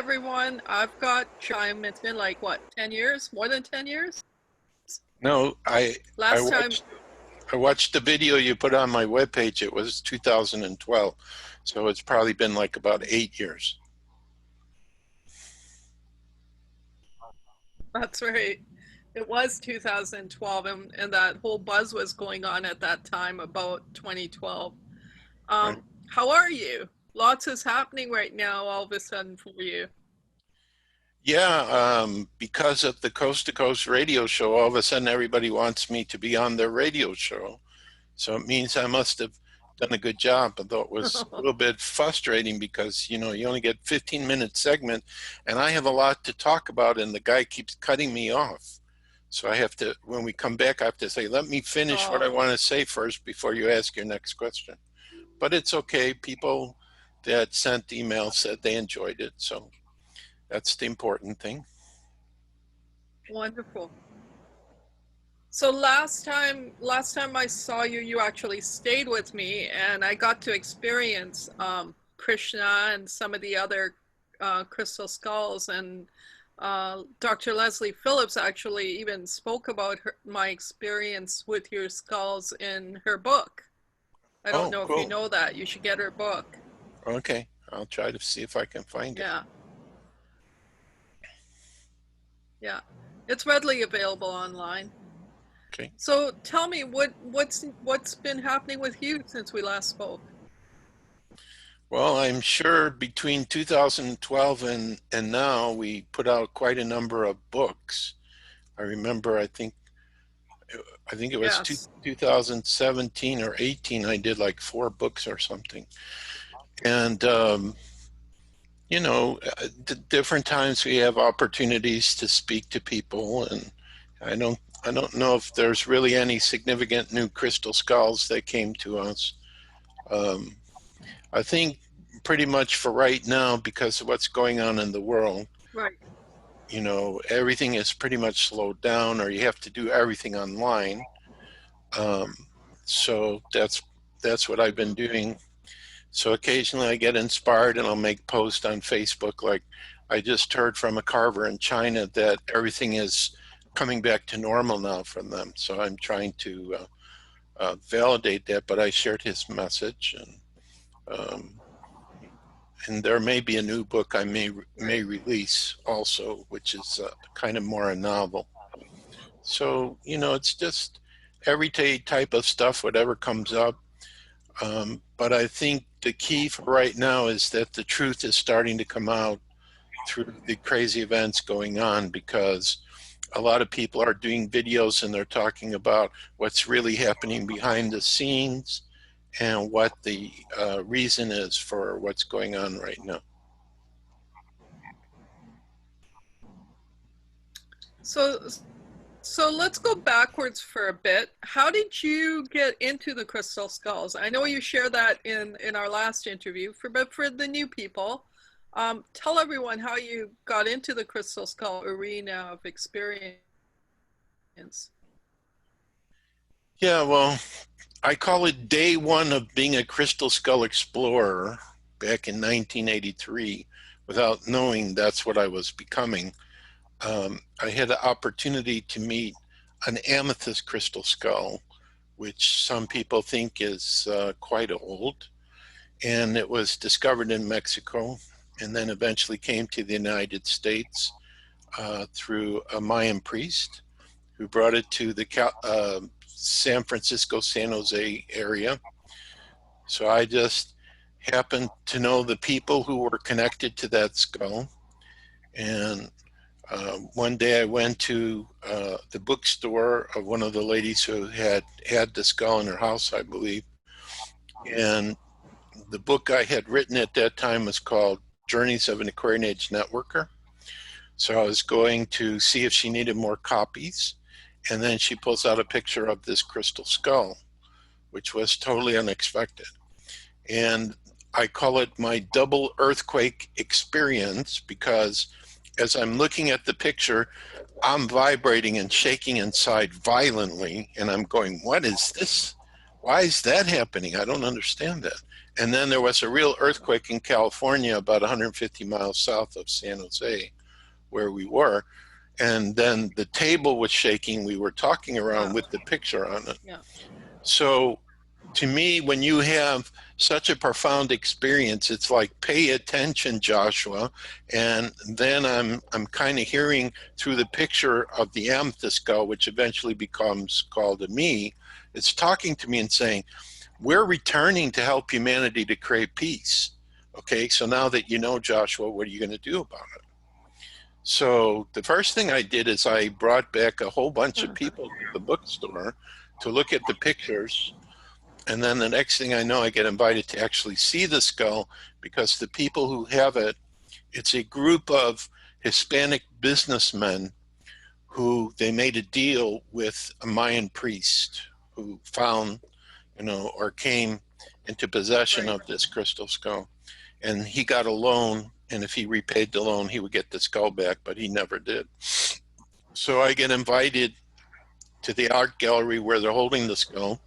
everyone. I've got time. It's been like, what, 10 years? More than 10 years? No, I Last time, watched the video you put on my webpage. It was 2012, so it's probably been like about 8 years. that's right. It was 2012, and that whole buzz was going on at that time about 2012. Right? How are you? Lots is happening right now all of a sudden for you. Yeah, because of the Coast to Coast radio show, all of a sudden everybody wants me to be on their radio show. So it means I must have done a good job, although it was a little bit frustrating because, you only get 15-minute segment and I have a lot to talk about and the guy keeps cutting me off. So I have to, when we come back, I have to say, let me finish what I want to say first before you ask your next question. But it's okay. People that sent emails said they enjoyed it. So that's the important thing. Wonderful. So last time I saw you, you actually stayed with me, and I got to experience Krishna and some of the other crystal skulls. And Dr. Leslie Phillips actually even spoke about my experience with your skulls in her book. I don't know cool. if you know that. You should get her book. Okay, I'll try to see if I can find it. Yeah, it's readily available online. Okay. So tell me, what's been happening with you since we last spoke? Well, I'm sure between 2012 and now we put out quite a number of books. I remember, I think it was Yes. 2017 or 18, I did like 4 books or something. And, different times we have opportunities to speak to people, and I don't know if there's really any significant new crystal skulls that came to us. I think pretty much for right now, because of what's going on in the world, Right. Everything is pretty much slowed down, or you have to do everything online. So that's what I've been doing. So occasionally I get inspired and I'll make posts on Facebook, like I just heard from a carver in China that everything is coming back to normal now from them. So I'm trying to validate that, but I shared his message, and there may be a new book I may release also, which is kind of more a novel. So, it's just everyday type of stuff, whatever comes up. But I think the key for right now is that the truth is starting to come out through the crazy events going on, because a lot of people are doing videos and they're talking about what's really happening behind the scenes and what the reason is for what's going on right now. So let's go backwards for a bit. How did you get into the crystal skulls? I know you shared that in our last interview, but for the new people, tell everyone how you got into the crystal skull arena of experience. Yeah, well, I call it day one of being a crystal skull explorer back in 1983, without knowing that's what I was becoming. I had the opportunity to meet an amethyst crystal skull, which some people think is quite old, and it was discovered in Mexico and then eventually came to the United States through a Mayan priest who brought it to the San Francisco, San Jose area. So I just happened to know the people who were connected to that skull, and one day I went to the bookstore of one of the ladies who had the skull in her house, I believe. And the book I had written at that time was called Journeys of an Aquarian Age Networker. So I was going to see if she needed more copies. And then she pulls out a picture of this crystal skull, which was totally unexpected. And I call it my double earthquake experience, because as I'm looking at the picture, I'm vibrating and shaking inside violently, and I'm going, what is this? Why is that happening? I don't understand that. And then there was a real earthquake in California about 150 miles south of San Jose, where we were. And then the table was shaking. We were talking around with the picture on it. Yeah. So to me, when you have such a profound experience, it's like, pay attention, Joshua. And then I'm kind of hearing through the picture of the amethyst skull, which eventually becomes called a me. It's talking to me and saying, we're returning to help humanity to create peace. Okay, so now that you know, Joshua, what are you going to do about it? So the first thing I did is I brought back a whole bunch of people to the bookstore to look at the pictures. And then the next thing I know, I get invited to actually see the skull, because the people who have it, it's a group of Hispanic businessmen who they made a deal with a Mayan priest who found, or came into possession of this crystal skull. And he got a loan, and if he repaid the loan, he would get the skull back, but he never did. So I get invited to the art gallery where they're holding the skull.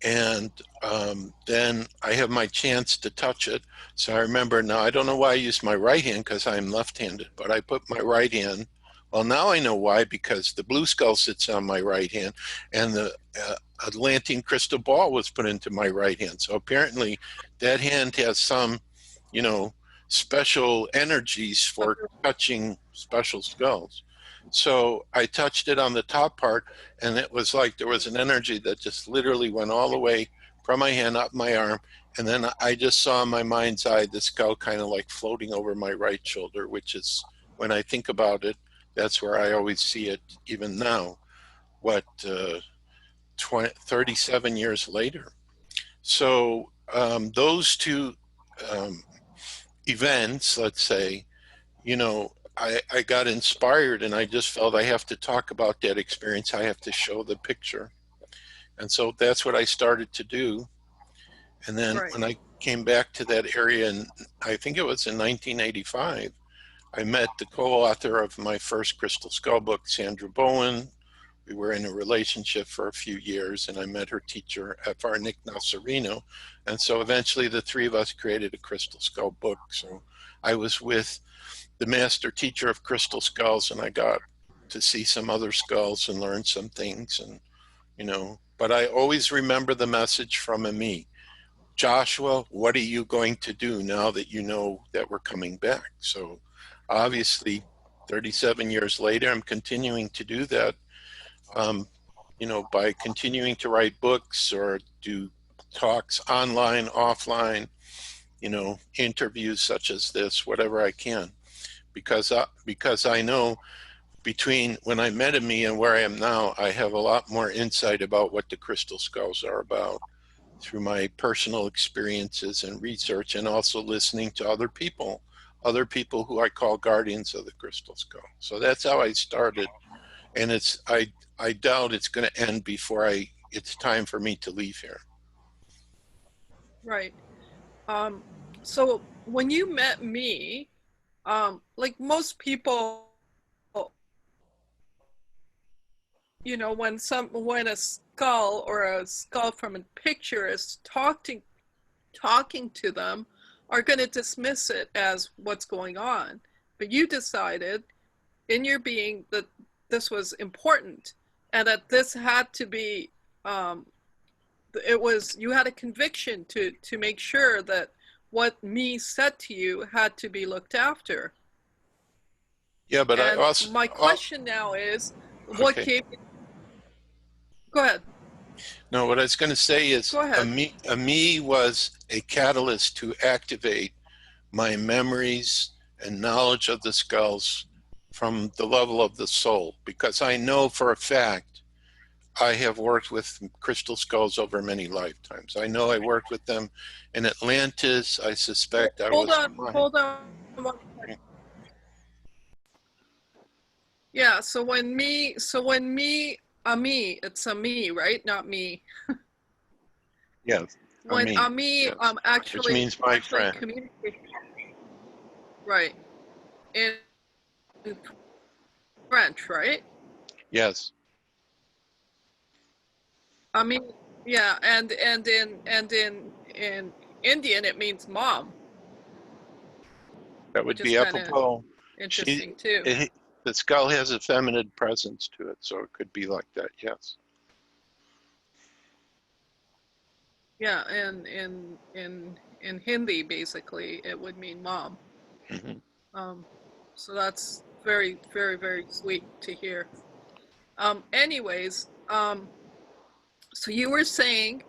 And then I have my chance to touch it. So I remember, now I don't know why I used my right hand because I'm left-handed, but I put my right hand. Well, now I know why, because the blue skull sits on my right hand, and the Atlantean crystal ball was put into my right hand. So apparently that hand has some, special energies for touching special skulls. So I touched it on the top part, and it was like there was an energy that just literally went all the way from my hand up my arm. And then I just saw in my mind's eye the skull kind of like floating over my right shoulder, which is, when I think about it, that's where I always see it even now, 37 years later. So those two events, let's say, I got inspired, and I just felt I have to talk about that experience. I have to show the picture. And so that's what I started to do. And then when I came back to that area, and I think it was in 1985, I met the co-author of my first crystal skull book, Sandra Bowen. We were in a relationship for a few years, and I met her teacher, F.R. Nick Nasarino. And so eventually the three of us created a crystal skull book. So I was with the master teacher of crystal skulls, and I got to see some other skulls and learn some things. And, but I always remember the message from a me. Joshua, what are you going to do now that you know that we're coming back? So obviously 37 years later, I'm continuing to do that. By continuing to write books or do talks online, offline, interviews such as this, whatever I can, because I know between when I met me and where I am now, I have a lot more insight about what the crystal skulls are about through my personal experiences and research, and also listening to other people who I call guardians of the crystal skull. So that's how I started. And I doubt it's going to end before it's time for me to leave here. Right. So when you met me, like most people, when a skull or a skull from a picture is talking to them, are going to dismiss it as what's going on. But you decided in your being that this was important, and that this had to be, you had a conviction to make sure that what me said to you had to be looked after. Yeah, but and my question now is, what gave you... Go ahead. No, what I was going to say is, a me was a catalyst to activate my memories and knowledge of the skulls from the level of the soul, because I know for a fact I have worked with crystal skulls over many lifetimes. I know I worked with them in Atlantis. I suspect Hold on. Yeah, so when me, Ami, it's Ami, right? Not me. Yes. When Ami, yes. actually, which means my friend. Communicate. Right. In French, right? Yes. I mean, yeah, and in in Indian it means mom, That would which is be kind of apropos. She, interesting too. the skull has a feminine presence to it, so it could be like that. Yes. Yeah, and in Hindi, basically, it would mean mom. Hmm. Um, so that's very, very, very sweet to hear. Anyways, so you were saying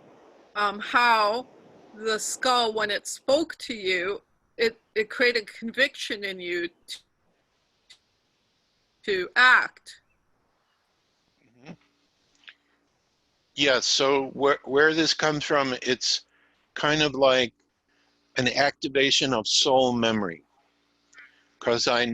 how the skull, when it spoke to you, it created conviction in you to act. Yes. So where this comes from, it's kind of like an activation of soul memory. Because Right,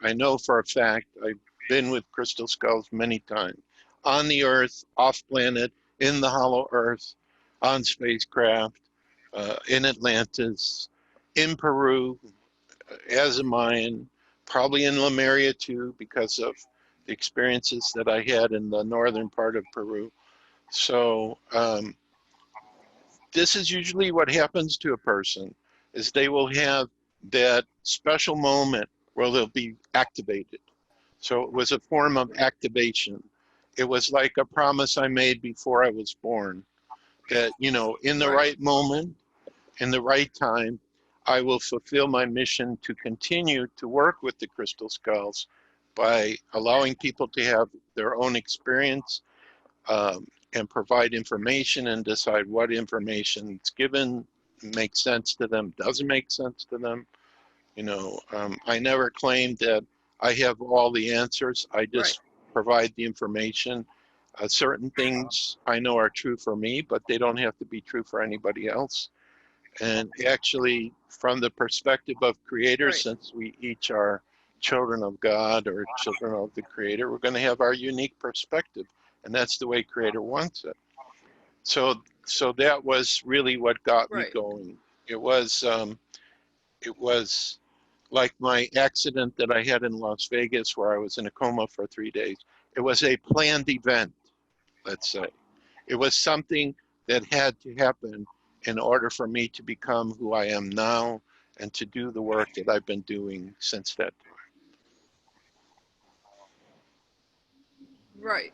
I know for a fact I've been with crystal skulls many times on the Earth, off planet, in the hollow Earth, on spacecraft, in Atlantis, in Peru, as a Mayan, probably in Lemuria too, because of the experiences that I had in the northern part of Peru. So this is usually what happens to a person is they will have that special moment where they'll be activated. So it was a form of activation. It was like a promise I made before I was born that, you know, in the right, right moment, in the right time, I will fulfill my mission to continue to work with the crystal skulls by allowing people to have their own experience, and provide information and decide what information is given makes sense to them, doesn't make sense to them. You know, I never claimed that I have all the answers. I right, just provide the information. Certain things I know are true for me, but they don't have to be true for anybody else. And actually, from the perspective of creators, right, since we each are children of God or children of the Creator, we're going to have our unique perspective, and that's the way Creator wants it. So that was really what got me right, going. It was it was like my accident that I had in Las Vegas, where I was in a coma for 3 days. It was a planned event, let's say. It was something that had to happen in order for me to become who I am now and to do the work that I've been doing since that time. right.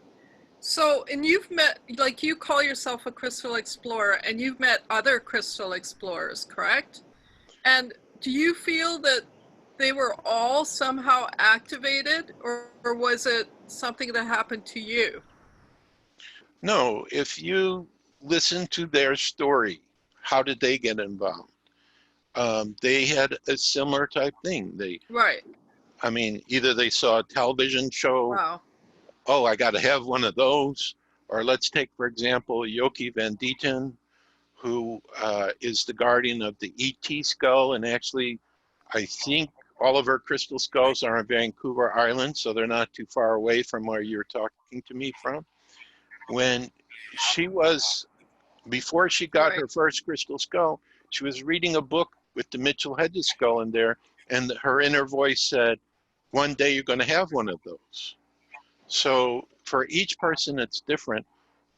So, and you've met, like, you call yourself a crystal explorer, and you've met other crystal explorers, correct? And do you feel that they were all somehow activated, or was it something that happened to you? No, if you listen to their story, how did they get involved? They had a similar type thing. Right. I mean, either they saw a television show, Wow. oh, I got to have one of those, or let's take, for example, Yoki Van Deeten, who is the guardian of the ET skull. And actually, I think all of her crystal skulls are on Vancouver Island, so they're not too far away from where you're talking to me from. When she was, before she got Right. her first crystal skull, she was reading a book with the MitchellHedges skull in there, and her inner voice said, one day you're going to have one of those. So for each person, it's different.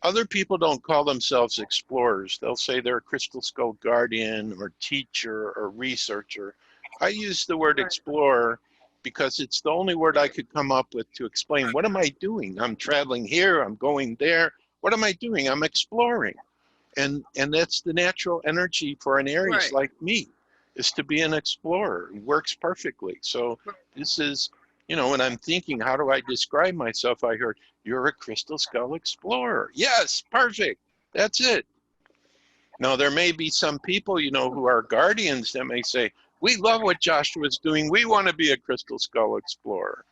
Other people don't call themselves explorers. They'll say they're a crystal skull guardian or teacher or researcher. I use the word Right. explorer because it's the only word I Right. could come up with to explain what am I doing? I'm traveling here, I'm going there. What am I doing? I'm exploring. And that's the natural energy for an Aries Right. like me, is to be an explorer. It works perfectly. So this is, you know, when I'm thinking, how do I describe myself? I heard, you're a crystal skull explorer. Yes, perfect. That's it. Now, there may be some people, you know, who are guardians that may say, we love what Joshua's doing. We want to be a crystal skull explorer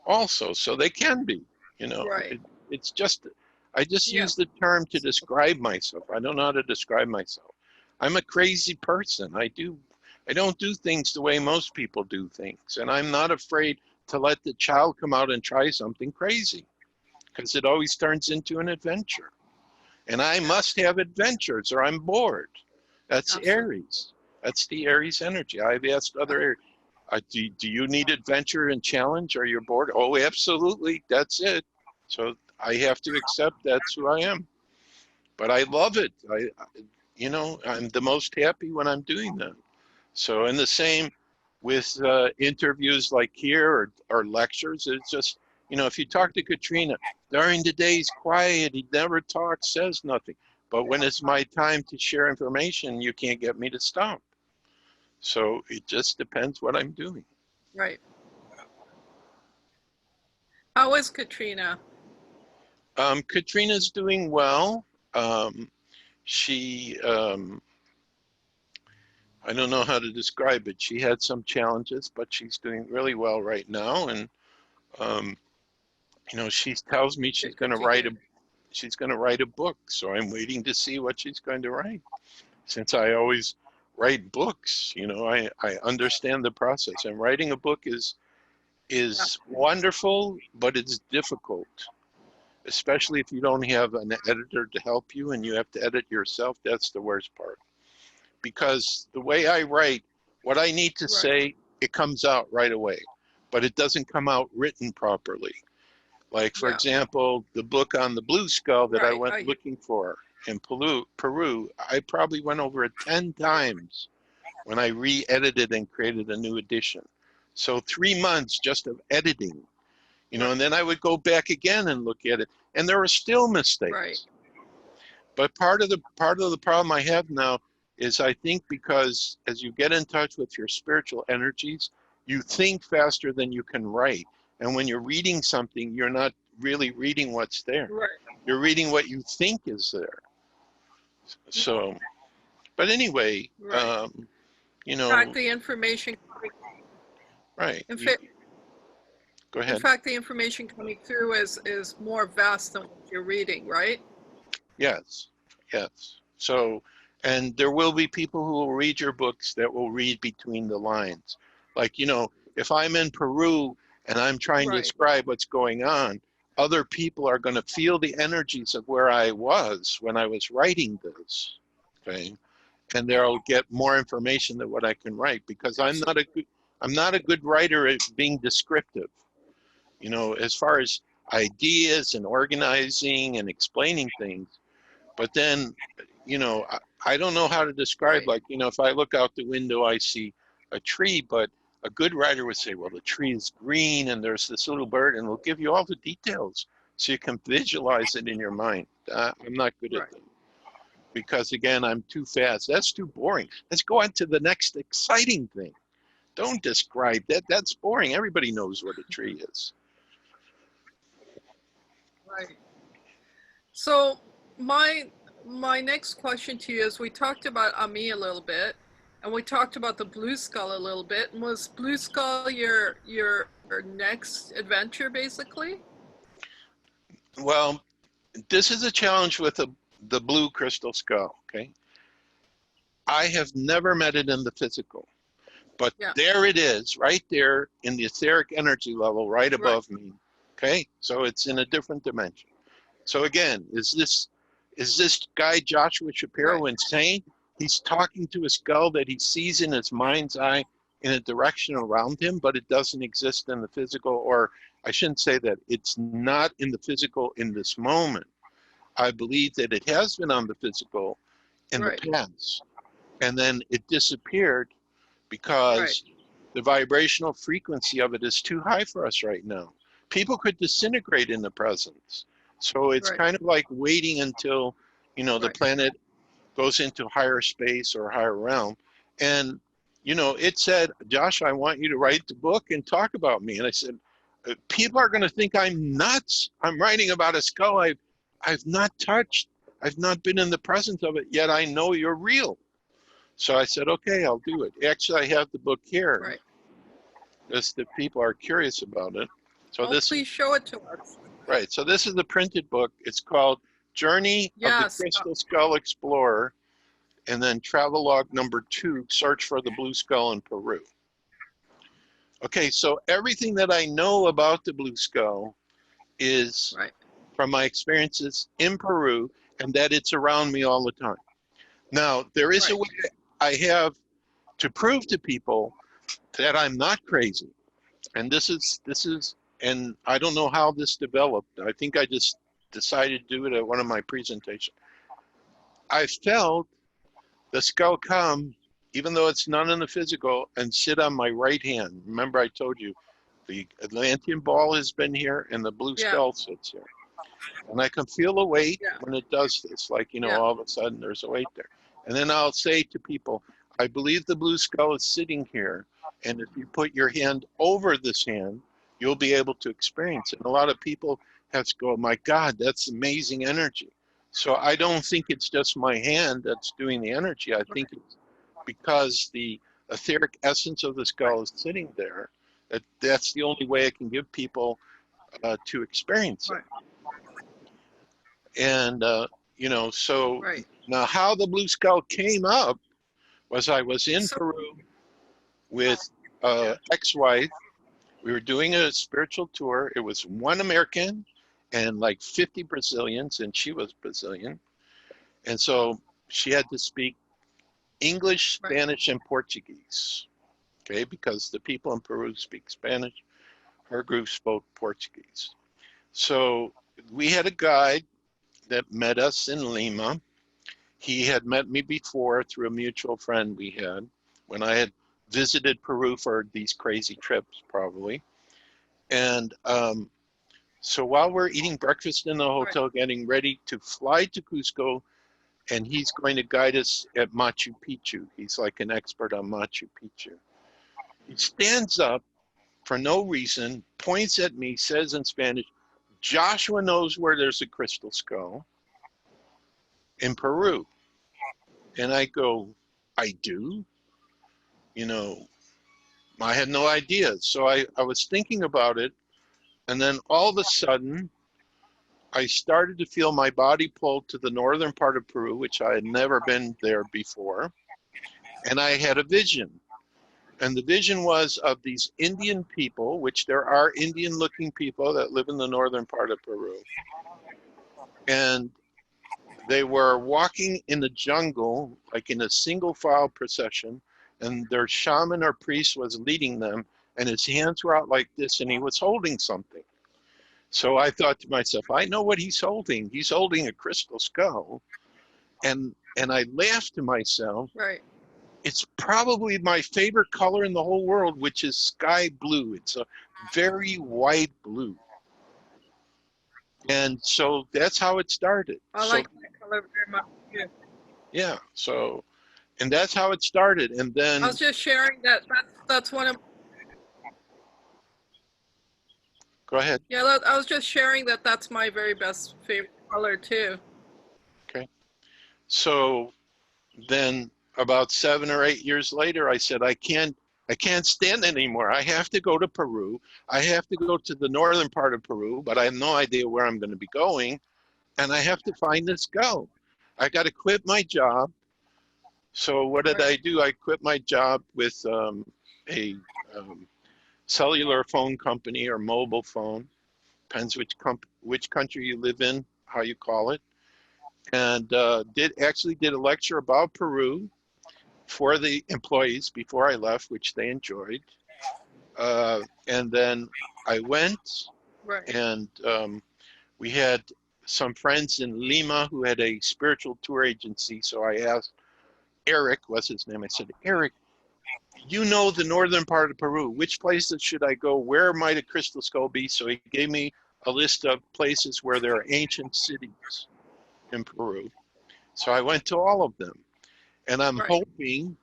also. So they can be, you know, Right. it's just, I just Yeah. use the term to describe myself. I don't know how to describe myself. I'm a crazy person. I don't do things the way most people do things. And I'm not afraid to let the child come out and try something crazy, because it always turns into an adventure. And I Yeah. must have adventures or I'm bored. That's Absolutely. Aries. That's the Aries energy. I've asked other Aries, do you need adventure and challenge or you're bored? Oh, absolutely. That's it. So I have to accept that's who I am. But I love it. you know, I'm the most happy when I'm doing that. So, and the same with interviews like here or lectures. It's just, you know, if you talk to Katrina, during the day he's quiet, he never talks, says nothing. But when it's my time to share information, you can't get me to stop. So it just depends what I'm doing. Right. How is Katrina? Katrina's doing well. She, I don't know how to describe it. She had some challenges, but she's doing really well right now. And um, you know, she tells me she's going to write a book. So I'm waiting to see what she's going to write. Since I always write books, you know, I understand the process. And writing a book is wonderful, but it's difficult, especially if you don't have an editor to help you and you have to edit yourself. That's the worst part. Because the way I write, what I need to say, it comes out right away, but it doesn't come out written properly. Like, for example, the book on the blue skull that I went looking for in Peru, I probably went over it 10 times when I re-edited and created a new edition. So 3 months just of editing, you know, and then I would go back again and look at it, and there were still mistakes. Right. But part of the problem I have now is I think because as you get in touch with your spiritual energies, you think faster than you can write. And when you're reading something, you're not really reading what's there. Right. You're reading what you think is there. So, but anyway, you know. In fact, the information. Right. Go ahead. In fact, the information coming through is more vast than what you're reading, right? Yes. Yes. So, and there will be people who will read your books that will read between the lines. Like, you know, if I'm in Peru and I'm trying to describe what's going on, other people are going to feel the energies of where I was when I was writing this, okay? And they'll get more information than what I can write, because I'm not a good writer at being descriptive. You know, as far as ideas and organizing and explaining things. But then, you know, I don't know how to describe, like, you know, if I look out the window, I see a tree, but a good writer would say, well, the tree is green and there's this little bird, and we'll give you all the details so you can visualize it in your mind. I'm not good at that. Because again, I'm too fast. That's too boring. Let's go on to the next exciting thing. Don't describe that. That's boring. Everybody knows what a tree is. Right. So my next question to you is, we talked about Ami a little bit, and we talked about the blue skull a little bit. And was blue skull your next adventure, basically? Well, this is a challenge with the blue crystal skull, okay? I have never met it in the physical, but there it is, right there in the etheric energy level, right above me, okay? So it's in a different dimension. So again, is this guy Joshua Shapiro insane? He's talking to a skull that he sees in his mind's eye in a direction around him, but it doesn't exist in the physical, or I shouldn't say that, it's not in the physical in this moment. I believe that it has been on the physical in the past, and then it disappeared because the vibrational frequency of it is too high for us right now. People could disintegrate in the presence. So it's kind of like waiting until, you know, the planet goes into higher space or higher realm. And, you know, it said, Josh, I want you to write the book and talk about me. And I said, people are going to think I'm nuts. I'm writing about a skull I've not touched. I've not been in the presence of it, yet I know you're real. So I said, okay, I'll do it. Actually, I have the book here. Just that people are curious about it. So please show it to us. Right, so this is the printed book. It's called Journey of the Crystal Skull Explorer, and then Travelogue number 2, Search for the Blue Skull in Peru. Okay, so everything that I know about the blue skull is from my experiences in Peru, and that it's around me all the time. Now, there is a way I have to prove to people that I'm not crazy. And this is, and I don't know how this developed. I think I just decided to do it at one of my presentations. I felt the skull come, even though it's none in the physical, and sit on my right hand. Remember I told you, the Atlantean ball has been here and the blue Yeah. skull sits here. And I can feel a weight Yeah. when it does this, like, you know, Yeah. all of a sudden there's a weight there. And then I'll say to people, I believe the blue skull is sitting here. And if you put your hand over this hand, you'll be able to experience it. And a lot of people have to go, my God, that's amazing energy. So I don't think it's just my hand that's doing the energy. I think it's because the etheric essence of the skull is sitting there. That's the only way I can give people to experience it. Right. And, you know, so Right. now how the blue skull came up was I was in So, Peru with yeah. ex-wife. We were doing a spiritual tour. It was one American and like 50 Brazilians, and she was Brazilian. And so she had to speak English, Right. Spanish, and Portuguese, okay, because the people in Peru speak Spanish. Her group spoke Portuguese. So we had a guide that met us in Lima. He had met me before through a mutual friend we had when I had visited Peru for these crazy trips, probably. And so while we're eating breakfast in the Right. hotel, getting ready to fly to Cusco, and he's going to guide us at Machu Picchu. He's like an expert on Machu Picchu. He stands up for no reason, points at me, says in Spanish, Joshua knows where there's a crystal skull in Peru. And I go, I do? You know, I had no idea. So I was thinking about it. And then all of a sudden, I started to feel my body pulled to the northern part of Peru, which I had never been there before. And I had a vision. And the vision was of these Indian people, which there are Indian looking people that live in the northern part of Peru. And they were walking in the jungle, like in a single file procession, and their shaman or priest was leading them, and his hands were out like this, and he was holding something. So I thought to myself, I know what he's holding. He's holding a crystal skull. And I laughed to myself. Right. It's probably my favorite color in the whole world, which is sky blue. It's a very white blue. And so that's how it started. I So, like that color very much too. yeah. So, and that's how it started. And then, I was just sharing that's one of go ahead. yeah. I was just sharing that's my very best favorite color too. Okay. So then about 7 or 8 years later, I said, I can't stand it anymore. I have to go to Peru. I have to go to the northern part of Peru, but I have no idea where I'm going to be going. And I have to find this skull. I got to quit my job. So what did I do? I quit my job with a cellular phone company or mobile phone. Depends which country you live in, how you call it. And did a lecture about Peru for the employees before I left, which they enjoyed. And then I went, Right. and we had some friends in Lima who had a spiritual tour agency. So I asked Eric, what's his name? I said, Eric, you know the northern part of Peru. Which places should I go? Where might a crystal skull be? So he gave me a list of places where there are ancient cities in Peru. So I went to all of them. And I'm hoping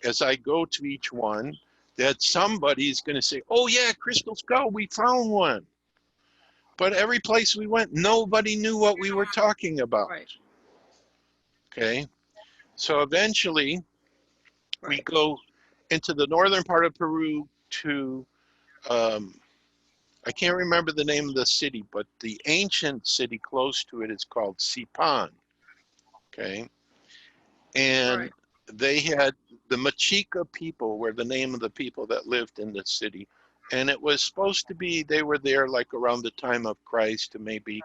as I go to each one that somebody is going to say, oh yeah, crystal skull, we found one. But every place we went, nobody knew what we were talking about. Right. Okay. So eventually we go into the northern part of Peru to, I can't remember the name of the city, but the ancient city close to it is called Sipan. Okay. And they had the Mexica people were the name of the people that lived in the city. And it was supposed to be, they were there like around the time of Christ to maybe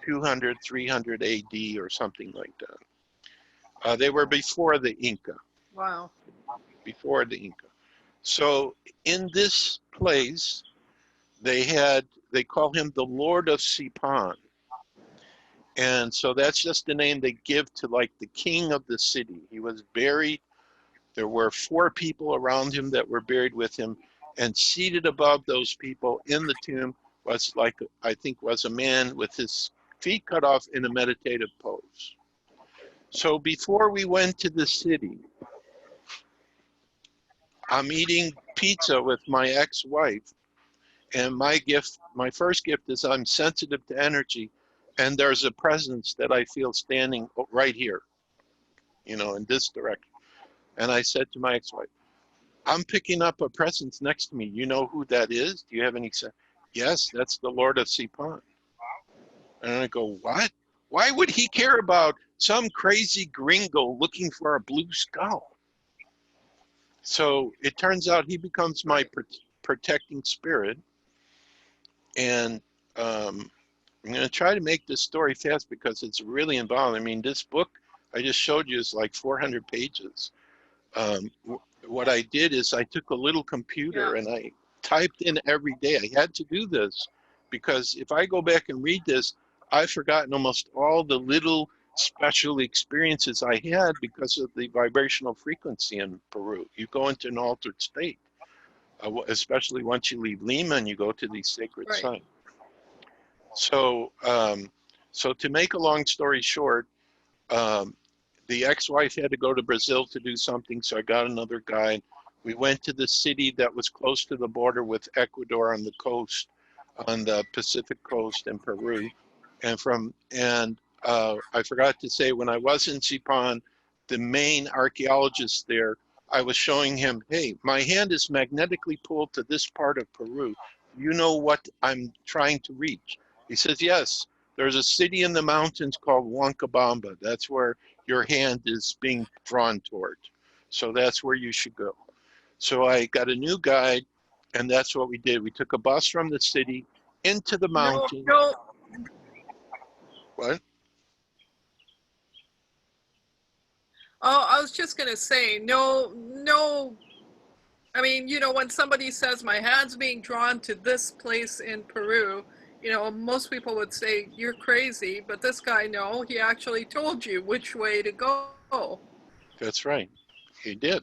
200, 300 AD or something like that. They were before the Inca. Wow. Before the Inca. So in this place, they call him the Lord of Sipan. And so that's just the name they give to like the king of the city. He was buried. There were 4 people around him that were buried with him, and seated above those people in the tomb was like, I think was a man with his feet cut off in a meditative pose. So before we went to the city, I'm eating pizza with my ex-wife, and my first gift is I'm sensitive to energy, and there's a presence that I feel standing right here, in this direction. And I said to my ex-wife, I'm picking up a presence next to me. You know who that is? Do you have any sense? Yes, that's the Lord of Sipan. And I go, what? Why would he care about some crazy gringo looking for a blue skull? So it turns out he becomes my protecting spirit. And I'm going to try to make this story fast because it's really involved. I mean, this book I just showed you is like 400 pages. What I did is I took a little computer and I typed in every day. I had to do this because if I go back and read this, I've forgotten almost all the little special experiences I had because of the vibrational frequency in Peru. You go into an altered state, especially once you leave Lima and you go to these sacred sites. So, so to make a long story short, the ex-wife had to go to Brazil to do something, so I got another guide. We went to the city that was close to the border with Ecuador on the coast, on the Pacific coast in Peru. And I forgot to say, when I was in Sipan, the main archaeologist there, I was showing him, hey, my hand is magnetically pulled to this part of Peru. You know what I'm trying to reach? He says, yes, there's a city in the mountains called Huancabamba. That's where your hand is being drawn toward. So that's where you should go. So I got a new guide, and that's what we did. We took a bus from the city into the mountain. No. What? Oh, I was just going to say, no. I mean, when somebody says my hand's being drawn to this place in Peru, most people would say you're crazy, but this guy, no, he actually told you which way to go. That's right. He did.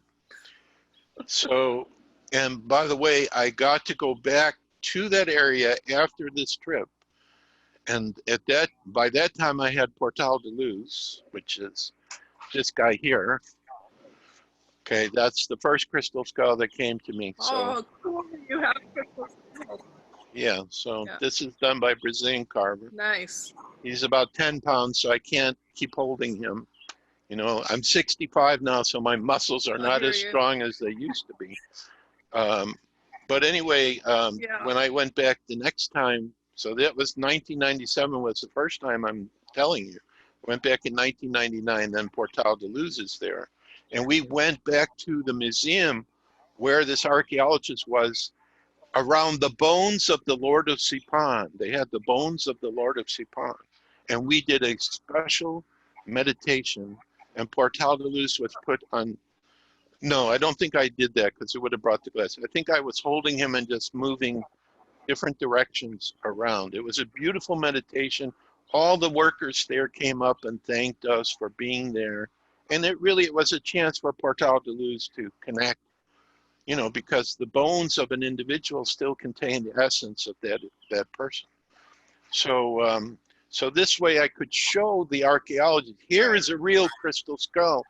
So, and by the way, I got to go back to that area after this trip. And by that time I had Portal de Luz, which is this guy here. Okay, that's the first crystal skull that came to me. So, oh, cool. You have crystal skulls. Yeah, so this is done by Brazilian carver. Nice. He's about 10 pounds, so I can't keep holding him. I'm 65 now, so my muscles are not as strong as they used to be. But anyway, when I went back the next time, so that was 1997 was the first time I'm telling you. Went back in 1999, then Portal de Luz is there. And we went back to the museum where this archaeologist was, around the bones of the Lord of Sipan. They had the bones of the Lord of Sipan. And we did a special meditation, and Portal de Luz was put on. No, I don't think I did that because it would have brought the glass. I think I was holding him and just moving different directions around. It was a beautiful meditation. All the workers there came up and thanked us for being there. And it was a chance for Portal de Luz to connect, because the bones of an individual still contain the essence of that person. So, so this way I could show the archaeologist, here is a real crystal skull.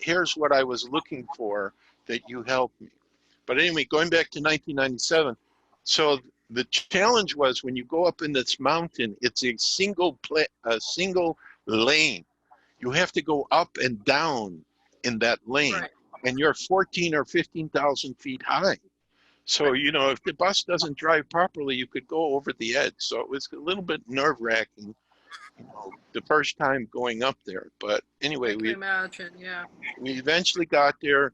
Here's what I was looking for that you helped me. But anyway, going back to 1997, so the challenge was when you go up in this mountain, it's a single lane. You have to go up and down in that lane. Right. And you're 14 or 15,000 feet high. So, if the bus doesn't drive properly, you could go over the edge. So it was a little bit nerve-wracking, the first time going up there. But anyway, we eventually got there.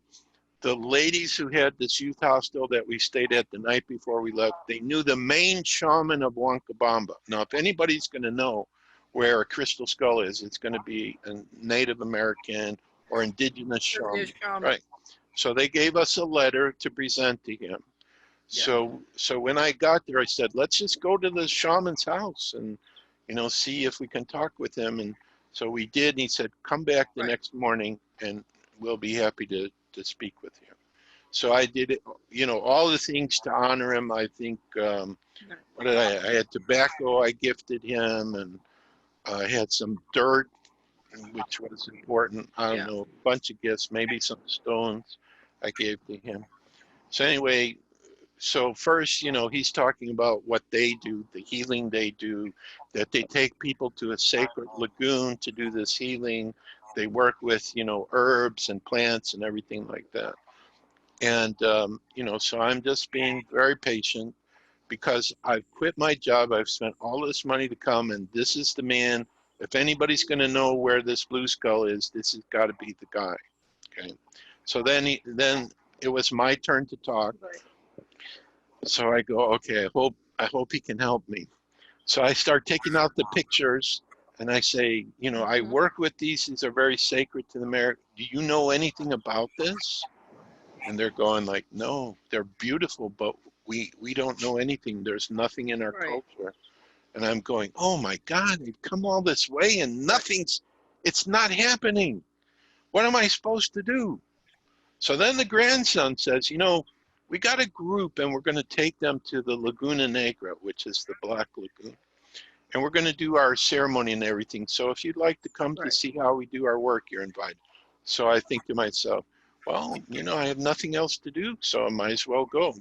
The ladies who had this youth hostel that we stayed at the night before we left, they knew the main shaman of Huancabamba. Now, if anybody's going to know where a crystal skull is, it's going to be a Native American or indigenous shaman. Right. So they gave us a letter to present to him. So when I got there, I said, let's just go to the shaman's house and, see if we can talk with him. And so we did. And he said, come back the Right. next morning and we'll be happy to speak with you. So I did it, all the things to honor him. I think, what did I had tobacco I gifted him, and I had some dirt, which was important. I don't know, a bunch of gifts, maybe some stones I gave to him. So anyway, so first, he's talking about what they do, the healing they do, that they take people to a sacred lagoon to do this healing. They work with, herbs and plants and everything like that. And, so I'm just being very patient because I've quit my job. I've spent all this money to come, and this is the man. If anybody's going to know where this blue skull is, this has got to be the guy. Okay. So then it was my turn to talk. So I go, okay, I hope he can help me. So I start taking out the pictures and I say, I work with these are very sacred to the American. Do you know anything about this? And they're going like, no, they're beautiful, but we don't know anything. There's nothing in our culture. And I'm going, oh my God, they've come all this way and it's not happening. What am I supposed to do? So then the grandson says, we got a group and we're going to take them to the Laguna Negra, which is the Black Lagoon. And we're going to do our ceremony and everything. So if you'd like to come to see how we do our work, you're invited. So I think to myself, well, I have nothing else to do, so I might as well go.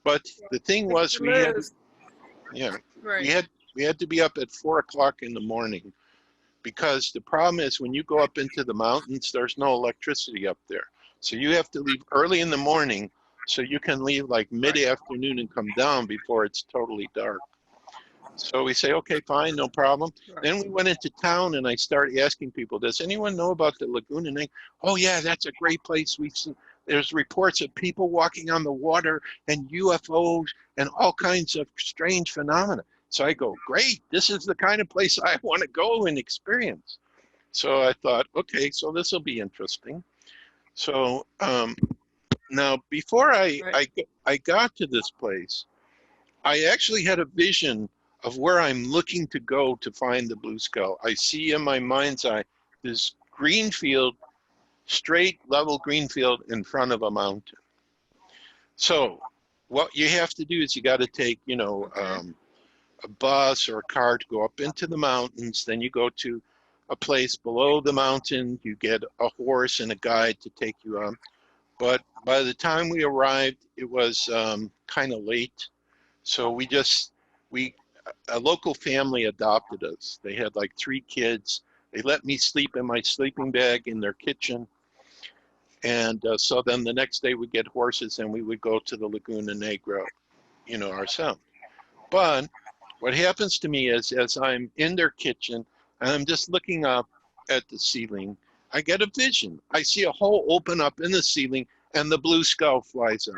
But the thing was, we had to be up at 4 o'clock in the morning, because the problem is when you go up into the mountains, there's no electricity up there. So you have to leave early in the morning so you can leave like mid-afternoon and come down before it's totally dark. So we say, okay, fine, no problem. Then we went into town and I started asking people, does anyone know about the Laguna Negra? Oh yeah, that's a great place. There's reports of people walking on the water and UFOs and all kinds of strange phenomena. So I go, great, this is the kind of place I want to go and experience. So I thought, okay, so this will be interesting. So now before I got to this place, I actually had a vision of where I'm looking to go to find the blue skull. I see in my mind's eye this green field, straight level green field in front of a mountain. So what you have to do is you got to take, a bus or a car to go up into the mountains. Then you go to a place below the mountain. You get a horse and a guide to take you on. But by the time we arrived, it was kind of late. So a local family adopted us. They had like 3 kids. They let me sleep in my sleeping bag in their kitchen. And so then the next day we'd get horses and we would go to the Laguna Negra, ourselves. But what happens to me is, as I'm in their kitchen and I'm just looking up at the ceiling, I get a vision. I see a hole open up in the ceiling and the blue skull flies out.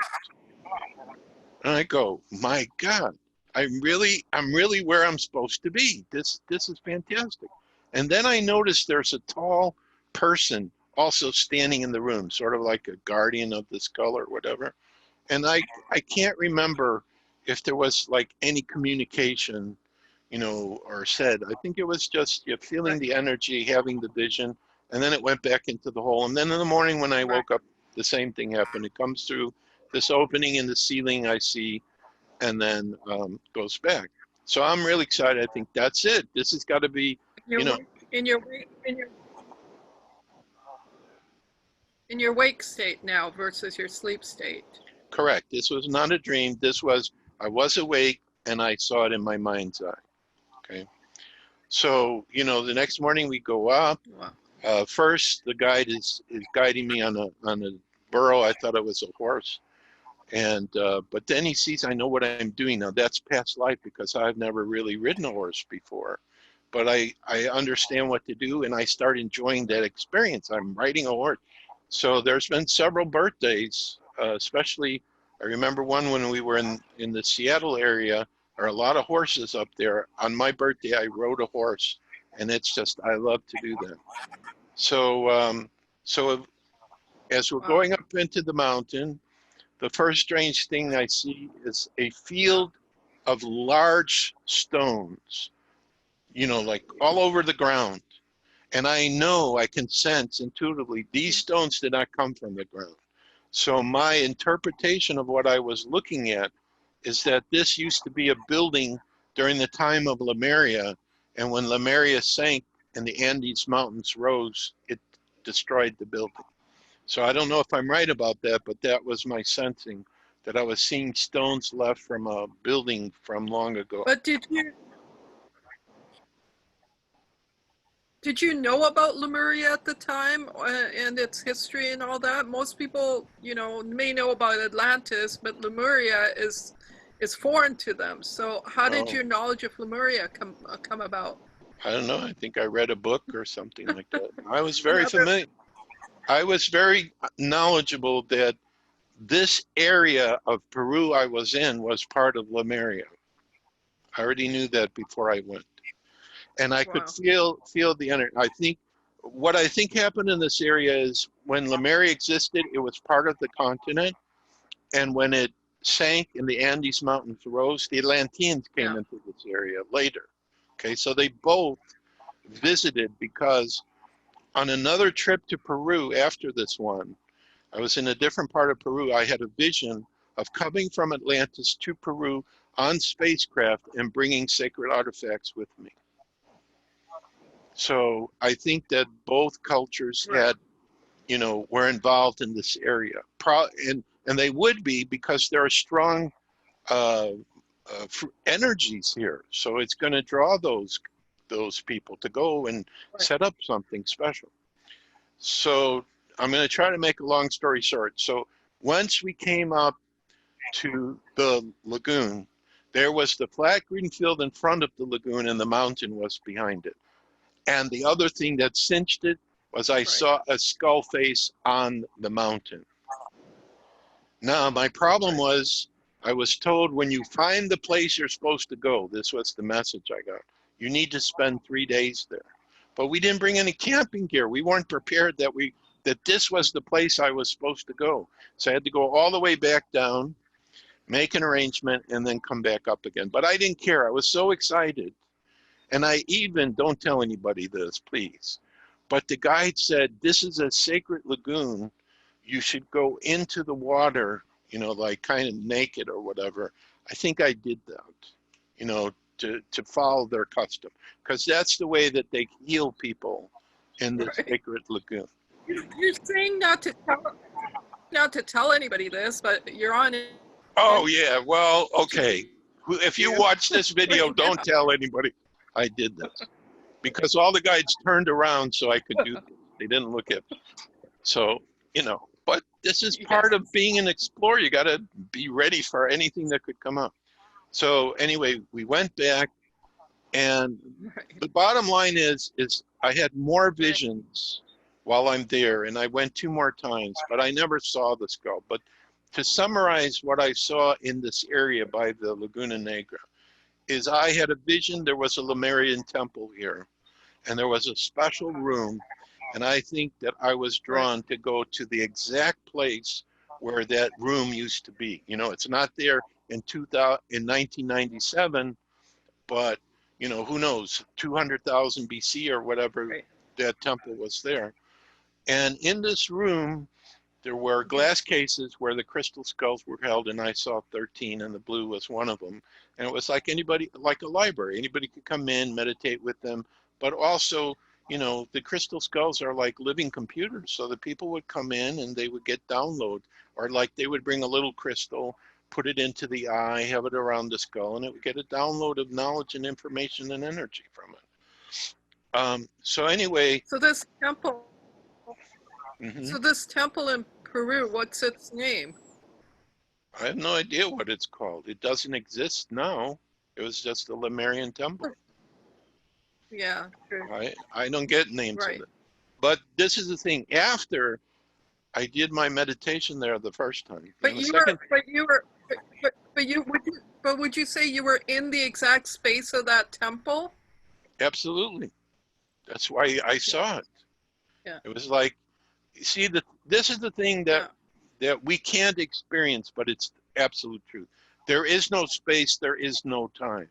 And I go, my God, I'm really where I'm supposed to be. This is fantastic. And then I notice there's a tall person also standing in the room, sort of like a guardian of the skull or whatever. And I can't remember if there was like any communication, or said. I think it was just feeling the energy, having the vision, and then it went back into the hole. And then in the morning when I woke up, the same thing happened. It comes through this opening in the ceiling I see, and then goes back. So I'm really excited. I think that's it. This has got to be, in your wake state now versus your sleep state. Correct. This was not a dream. I was awake and I saw it in my mind's eye. Okay. So, the next morning we go up. Wow. First, the guide is guiding me on a burro. I thought it was a horse. And but then he sees I know what I'm doing now. That's past life because I've never really ridden a horse before. But I understand what to do, and I start enjoying that experience. I'm riding a horse. So there's been several birthdays, especially I remember one when we were in the Seattle area. There are a lot of horses up there. On my birthday, I rode a horse, and it's just I love to do that. So as we're going up into the mountain, the first strange thing I see is a field of large stones, like all over the ground. And I know, I can sense intuitively, these stones did not come from the ground. So my interpretation of what I was looking at is that this used to be a building during the time of Lemuria, and when Lemuria sank and the Andes Mountains rose, it destroyed the building. So I don't know if I'm right about that, but that was my sensing, that I was seeing stones left from a building from long ago. But did you know about Lemuria at the time and its history and all that? Most people, may know about Atlantis, but Lemuria is foreign to them. So how did Oh, your knowledge of Lemuria come about? I don't know. I think I read a book or something like that. I was very Another, familiar. I was very knowledgeable that this area of Peru I was in was part of Lemuria. I already knew that before I went. And I could wow. feel the energy. What I think happened in this area is when Lemuria existed, it was part of the continent. And when it sank and the Andes Mountains rose, the Atlanteans came Yeah. into this area later. Okay, so they both visited because on another trip to Peru after this one, I was in a different part of Peru. I had a vision of coming from Atlantis to Peru on spacecraft and bringing sacred artifacts with me. So I think that both cultures Right. had, were involved in this area. And they would be because there are strong energies here. So it's going to draw those people to go and Right. set up something special. So I'm going to try to make a long story short. So once we came up to the lagoon, there was the flat green field in front of the lagoon and the mountain was behind it. And the other thing that cinched it was I saw a skull face on the mountain. Now, my problem was I was told when you find the place you're supposed to go, this was the message I got, you need to spend 3 days there. But we didn't bring any camping gear. We weren't prepared that this was the place I was supposed to go. So I had to go all the way back down, make an arrangement, and then come back up again. But I didn't care. I was so excited. And I even, don't tell anybody this, please, but the guide said, this is a sacred lagoon. You should go into the water, like kind of naked or whatever. I think I did that, to follow their custom, because that's the way that they heal people in this sacred lagoon. You're saying not to tell anybody this, but you're on it. Oh, yeah, well, okay. If you watch this video, Right now. don't tell anybody I did this. Because all the guides turned around so I could do this. They didn't look at me. So, but this is part of being an explorer. You got to be ready for anything that could come up. So anyway, we went back, and the bottom line is I had more visions while I'm there, and I went 2 more times, but I never saw the skull. But to summarize what I saw in this area by the Laguna Negra is I had a vision. There was a Lemurian temple here, and there was a special room, and I think that I was drawn to go to the exact place where that room used to be. It's not there in 1997, but who knows, 200,000 BC or whatever, that temple was there. And in this room, there were glass cases where the crystal skulls were held, and I saw 13, and the blue was one of them. And it was like like a library. Anybody could come in, meditate with them, but also, the crystal skulls are like living computers. So the people would come in and they would get download, or like they would bring a little crystal, put it into the eye, have it around the skull, and it would get a download of knowledge and information and energy from it. So anyway. So this temple. Mm-hmm. So this temple in Peru, what's its name? I have no idea what it's called. It doesn't exist now. It was just the Lemurian Temple. Yeah, true. I don't get names of it. But this is the thing. After I did my meditation there the first time. Would you say you were in the exact space of that temple? Absolutely. That's why I saw it. Yeah. It was like, see, this is the thing that we can't experience, but it's absolute truth. There is no space, there is no time.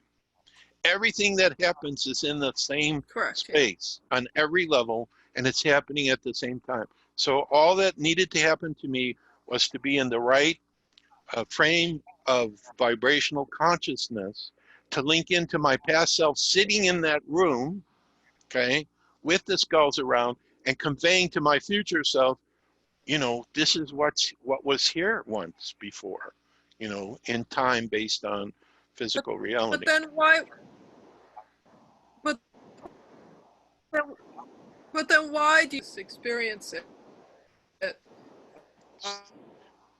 everything that happens is in the same Correct. Yeah. space on every level, and it's happening at the same time. So all that needed to happen to me was to be in the right frame of vibrational consciousness to link into my past self sitting in that room, okay, with the skulls around and conveying to my future self, you know, this is what was here once before, you know, in time based on physical reality. But then why? But then, but then why do you experience it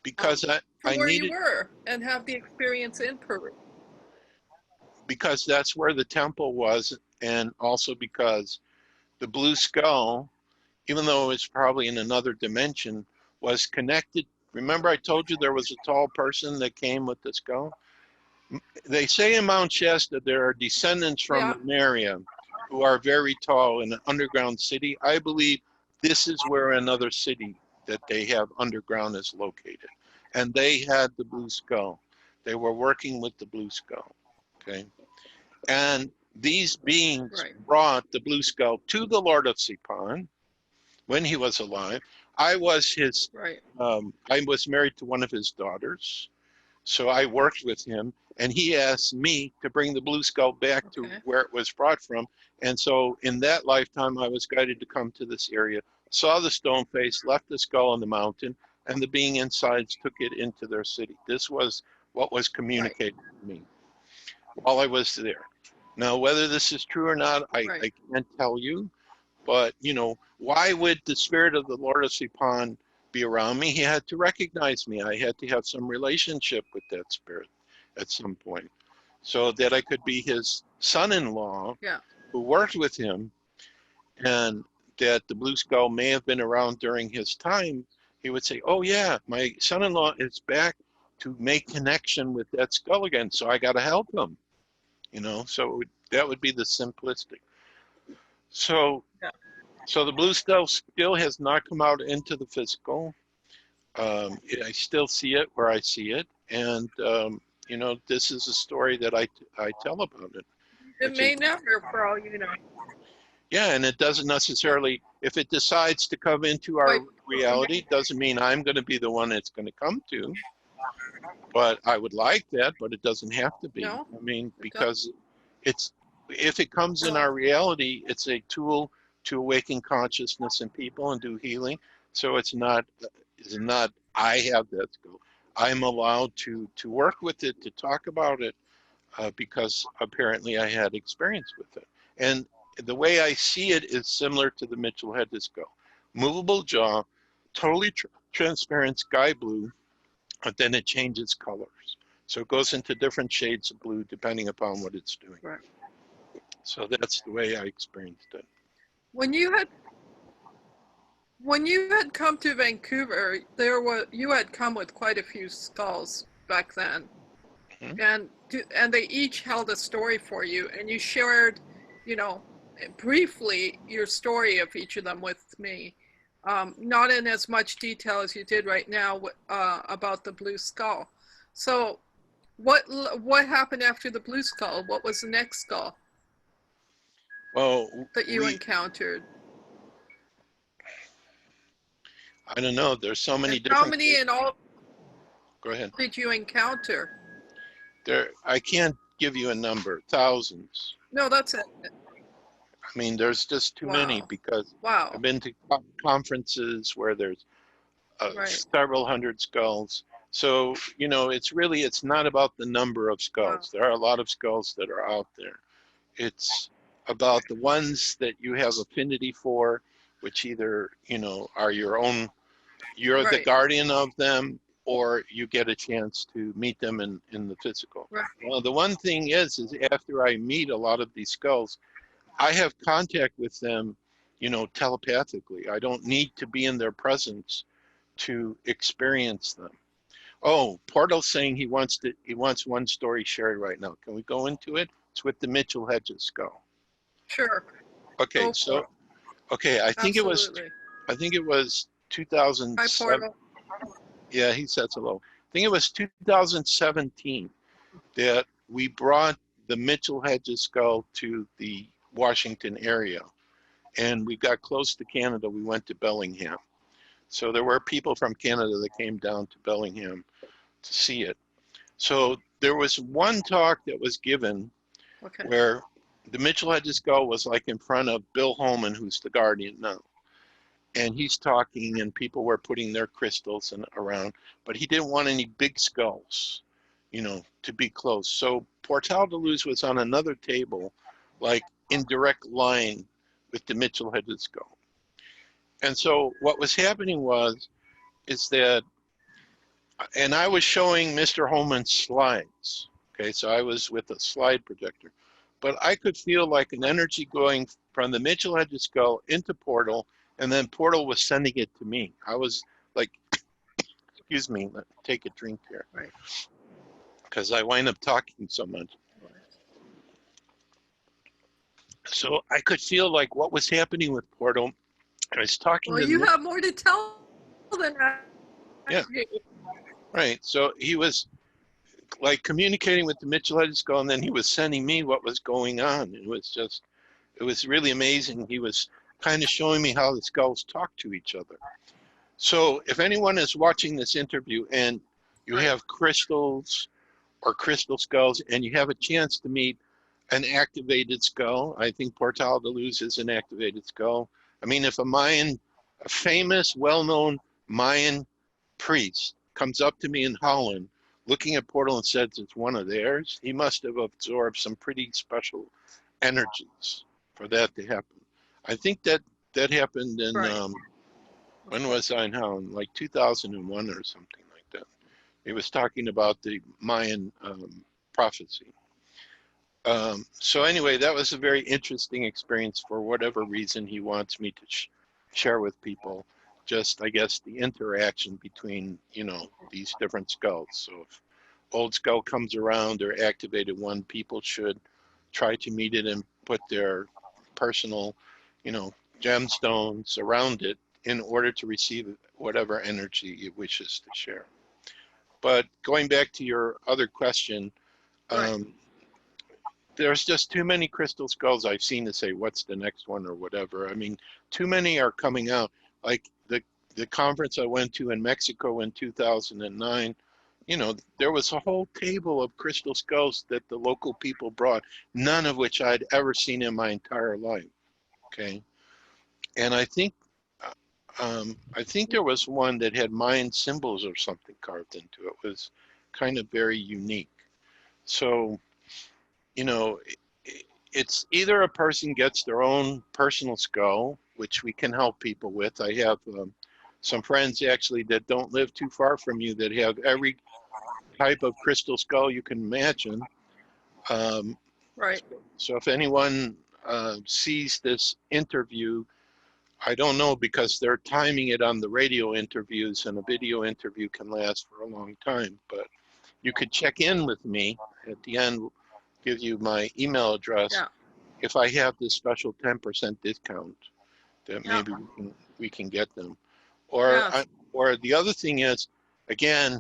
Because from I where you needed, were and have the experience in Peru? because that's where the temple was, and also because the blue skull, even though it's probably in another dimension, was connected. Remember I told you there was a tall person that came with the skull? They say in Mount Shasta there are descendants from Yeah. Lemuria who are very tall in an underground city. I believe this is where another city that they have underground is located. And they had the blue skull. They were working with the blue skull, okay? And these beings Right. brought the blue skull to the Lord of Sipan when he was alive. I was his, Right. I was married to one of his daughters. So I worked with him, and he asked me to bring the blue skull back to Okay. where it was brought from. And so in that lifetime, I was guided to come to this area, saw the stone face, left the skull on the mountain, and the being inside took it into their city. This was what was communicated to me while I was there. Now, whether this is true or not, I can't tell you. But, you know, why would the spirit of the Lord of Sipan be around me? He had to recognize me. I had to have some relationship with that spirit at some point so that I could be his son-in-law Yeah. who worked with him, and that the blue skull may have been around during his time. He would say, oh yeah, my son-in-law is back to make connection with that skull again, so I got to help him, you know. So that would be the simplistic. So Yeah. So the blue skull still has not come out into the physical. I still see it where I see it, and you know, this is a story that I tell about it. It may never, for all you know. Yeah, and it doesn't necessarily. If it decides to come into our reality, doesn't mean I'm going to be the one it's going to come to. But I would like that, but it doesn't have to be. No, I mean, because it's if it comes in our reality, it's a tool to awaken consciousness in people and do healing. So it's not I have that skill. I'm allowed to work with it, to talk about it, because apparently I had experience with it. And the way I see it is similar to the MitchellHedges skull. Movable jaw, totally transparent sky blue, but then it changes colors. So it goes into different shades of blue depending upon what it's doing. Right. So that's the way I experienced it. When you had come to Vancouver, you had come with quite a few skulls back then, and they each held a story for you, and you shared, you know, briefly your story of each of them with me, not in as much detail as you did right now about the blue skull. So, what happened after the blue skull? What was the next skull? Well, that you encountered? I don't know. There's so many different. How many in all? Go ahead. Did you encounter? I can't give you a number. Thousands. No, that's it. I mean, there's just too many because I've been to conferences where there's several hundred skulls. So, you know, it's not about the number of skulls. There are a lot of skulls that are out there. It's about the ones that you have affinity for, which either, you know, are your own, you're the guardian of them, or you get a chance to meet them in the physical. Right. Well, the one thing is after I meet a lot of these skulls, I have contact with them, you know, telepathically. I don't need to be in their presence to experience them. Oh, Portal's saying he wants one story shared right now. Can we go into it? It's with the MitchellHedges skull. Sure. Okay, so I think it was 2007. Hi, Portal. Yeah, he says hello. I think it was 2017 that we brought the MitchellHedges skull to the Washington area. And we got close to Canada, we went to Bellingham. So there were people from Canada that came down to Bellingham to see it. So there was one talk that was given where the MitchellHedges skull was like in front of Bill Holman, who's the Guardian now. And he's talking and people were putting their crystals around, but he didn't want any big skulls, you know, to be close. So Portal de Luz was on another table, like in direct line with the MitchellHedges skull. And so what was happening is that, and I was showing Mr. Holman's slides. Okay, so I was with a slide projector, but I could feel like an energy going from the MitchellHedges skull into Portal, and then Portal was sending it to me. I was like, excuse me, take a drink here. Right. Because I wind up talking so much. So I could feel like what was happening with Portal. I was talking well, to you have more to tell than that. Yeah. Right. So he was like communicating with the MitchellHedges skull, and then he was sending me what was going on. It was really amazing. He was kind of showing me how the skulls talk to each other. So if anyone is watching this interview and you have crystals or crystal skulls and you have a chance to meet an activated skull, I think Portal de Luz is an activated skull. I mean, if a famous, well-known Mayan priest comes up to me in Holland looking at Portal and says it's one of theirs, he must have absorbed some pretty special energies for that to happen. I think that happened in, when was I in Holland? Like 2001 or something like that. He was talking about the Mayan prophecy. So anyway, that was a very interesting experience for whatever reason he wants me to share with people. Just, I guess, the interaction between, you know, these different skulls. So if old skull comes around or activated one, people should try to meet it and put their personal, you know, gemstones around it in order to receive whatever energy it wishes to share. But going back to your other question, there's just too many crystal skulls I've seen to say what's the next one or whatever. I mean, too many are coming out. Like the conference I went to in Mexico in 2009, you know, there was a whole table of crystal skulls that the local people brought, none of which I'd ever seen in my entire life. Okay, and I think there was one that had Mayan symbols or something carved into it. It was kind of very unique. So, you know, it's either a person gets their own personal skull, which we can help people with. I have some friends actually that don't live too far from you that have every type of crystal skull you can imagine. Right. So if anyone sees this interview, I don't know, because they're timing it on the radio interviews, and a video interview can last for a long time, but you could check in with me at the end, give you my email address. Yeah. If I have this special 10% discount, that maybe we can get them. Or or the other thing is, again,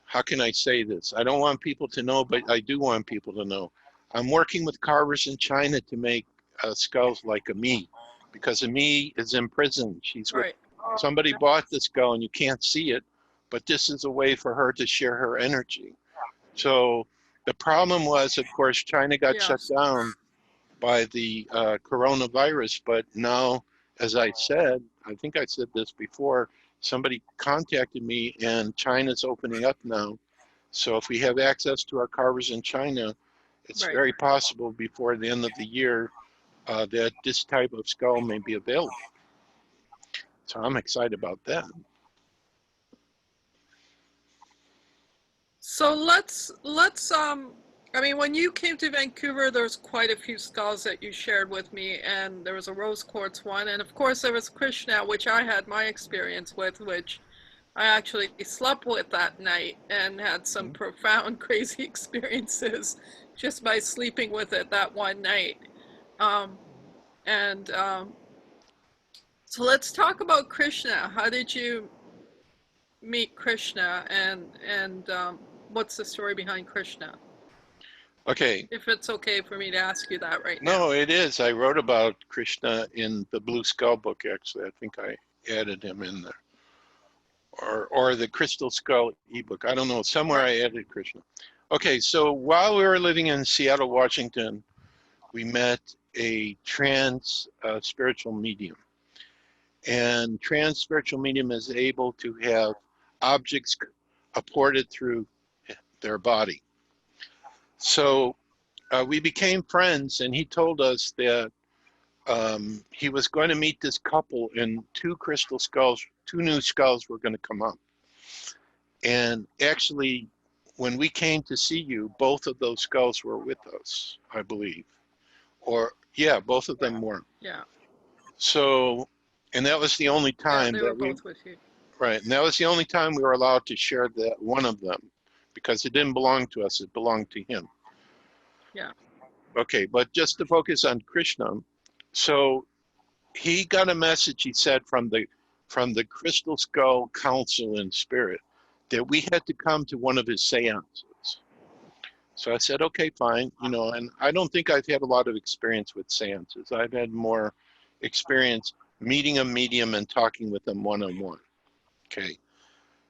how can I say this? I don't want people to know, but I do want people to know. I'm working with carvers in China to make skulls like Ami, because Ami is in prison. She's with somebody bought the skull and you can't see it, but this is a way for her to share her energy. So the problem was, of course, China got shut down by the coronavirus, but now, as I said, I think I said this before, somebody contacted me and China's opening up now. So if we have access to our carvers in China, it's very possible before the end of the year that this type of skull may be available. So I'm excited about that. So let's I mean, when you came to Vancouver, there was quite a few skulls that you shared with me, and there was a rose quartz one, and of course there was Krishna, which I had my experience with, which I actually slept with that night and had some profound, crazy experiences just by sleeping with it that one night. So let's talk about Krishna. How did you meet Krishna, and what's the story behind Krishna? Okay. If it's okay for me to ask you that right now. No, it is. I wrote about Krishna in the Blue Skull book, actually. I think I added him in there. Or the Crystal Skull ebook. I don't know. Somewhere I added Krishna. Okay, so while we were living in Seattle, Washington, we met a trans spiritual medium. And trans spiritual medium is able to have objects apported through their body. So we became friends, and he told us that he was going to meet this couple, and two crystal skulls, two new skulls were going to come up. And actually, when we came to see you, both of those skulls were with us, I believe. Or, yeah, both of them were. Yeah. So, and that was the only time they that were both with you. right, and that was the only time we were allowed to share that one of them, because it didn't belong to us, it belonged to him. Yeah. Okay, but just to focus on Krishna, so he got a message, he said, from the Crystal Skull Council in Spirit, that we had to come to one of his seances. So I said, okay, fine, and I don't think I've had a lot of experience with seances. I've had more experience meeting a medium and talking with them one-on-one. Okay,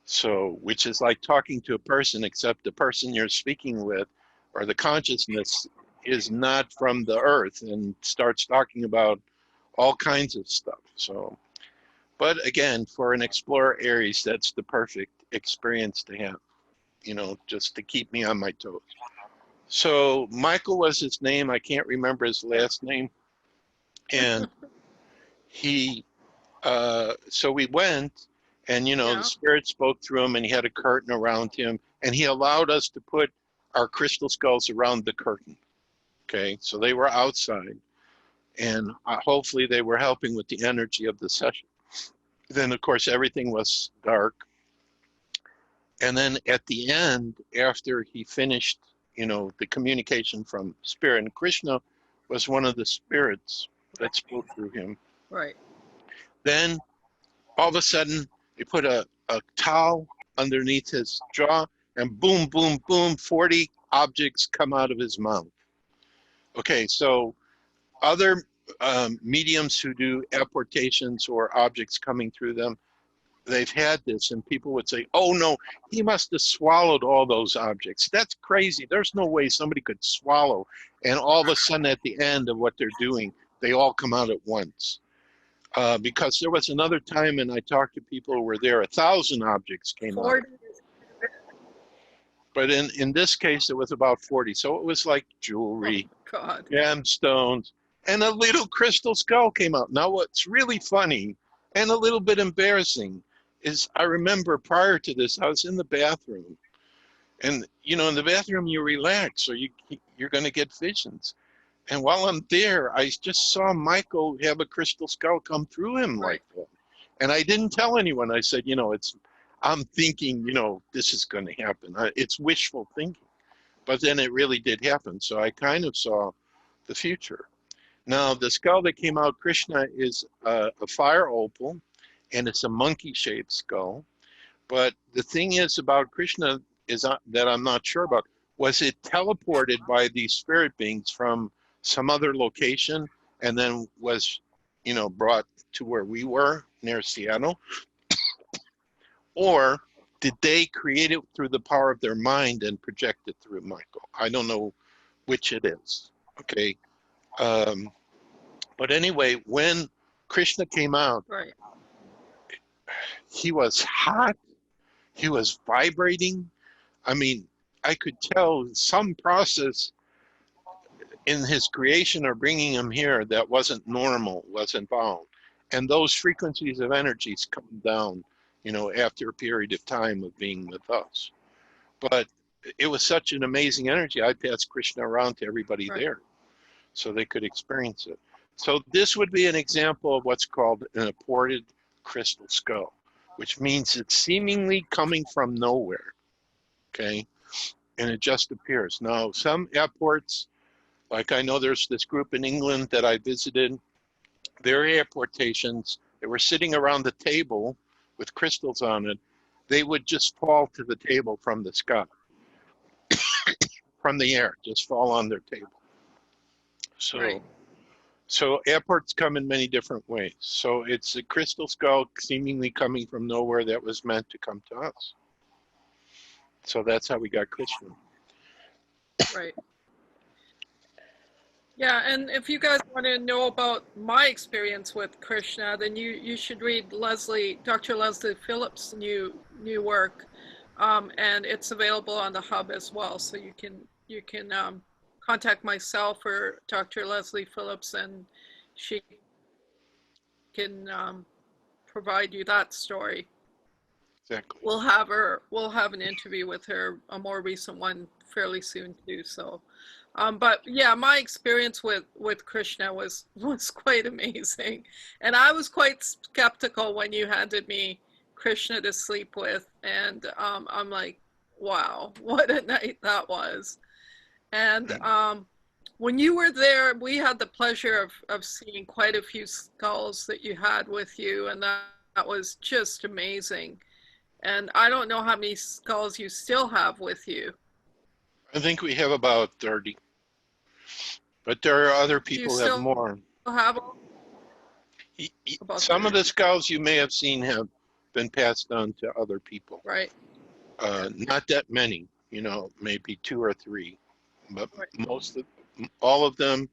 so which is like talking to a person, except the person you're speaking with, or the consciousness, is not from the earth and starts talking about all kinds of stuff. So, but again, for an explorer Aries, that's the perfect experience to have, just to keep me on my toes. So Michael was his name. I can't remember his last name. And so we went, and, the spirit spoke through him, and he had a curtain around him, and he allowed us to put our crystal skulls around the curtain. Okay, so they were outside, and hopefully they were helping with the energy of the session. Then, of course, everything was dark. And then at the end, after he finished, the communication from Spirit, and Krishna was one of the spirits that spoke through him. Right. Then, all of a sudden, they put a towel underneath his jaw, and boom, boom, boom, 40 objects come out of his mouth. Okay, so other mediums who do apportations or objects coming through them, they've had this, and people would say, oh no, he must have swallowed all those objects. That's crazy. There's no way somebody could swallow. And all of a sudden at the end of what they're doing, they all come out at once. Because there was another time, and I talked to people who were there, 1,000 objects came out. But in this case, it was about 40. So it was like jewelry, gemstones, and a little crystal skull came out. Now what's really funny and a little bit embarrassing is I remember prior to this, I was in the bathroom. And, in the bathroom, you relax, or you're going to get visions. And while I'm there, I just saw Michael have a crystal skull come through him like that. And I didn't tell anyone. I said, I'm thinking, this is going to happen. It's wishful thinking. But then it really did happen. So I kind of saw the future. Now, the skull that came out, Krishna, is a fire opal, and it's a monkey-shaped skull. But the thing is about Krishna is that I'm not sure about. Was it teleported by these spirit beings from some other location and then was, brought to where we were near Seattle? Or did they create it through the power of their mind and project it through Michael? I don't know which it is. Okay. But anyway, when Krishna came out, he was hot. He was vibrating. I mean, I could tell some process in his creation or bringing him here that wasn't normal, wasn't bound. And those frequencies of energies come down, after a period of time of being with us. But it was such an amazing energy. I passed Krishna around to everybody there so they could experience it. So this would be an example of what's called an apported crystal skull, which means it's seemingly coming from nowhere, okay? And it just appears. Now, some apports, like I know there's this group in England that I visited, their apportations, they were sitting around the table with crystals on it, they would just fall to the table from the sky. from the air, just fall on their table. So, Right. so airports come in many different ways. So it's a crystal skull seemingly coming from nowhere that was meant to come to us. So that's how we got Krishna. Right. Yeah, and if you guys want to know about my experience with Krishna, then you should read Dr. Leslie Phillips' new work, and it's available on the Hub as well. So you can contact myself or Dr. Leslie Phillips, and she can provide you that story. Exactly. We'll have an interview with her, a more recent one, fairly soon too. So, but yeah, my experience with Krishna was quite amazing, and I was quite skeptical when you handed me Krishna to sleep with, and I'm like, wow, what a night that was. And when you were there, we had the pleasure of seeing quite a few skulls that you had with you, and that was just amazing. And I don't know how many skulls you still have with you. I think we have about 30, but there are other Do you people who have still more. have about Some of 30? the skulls you may have seen have been passed on to other people. Right. Not that many, maybe 2 or 3, but Right. all of them,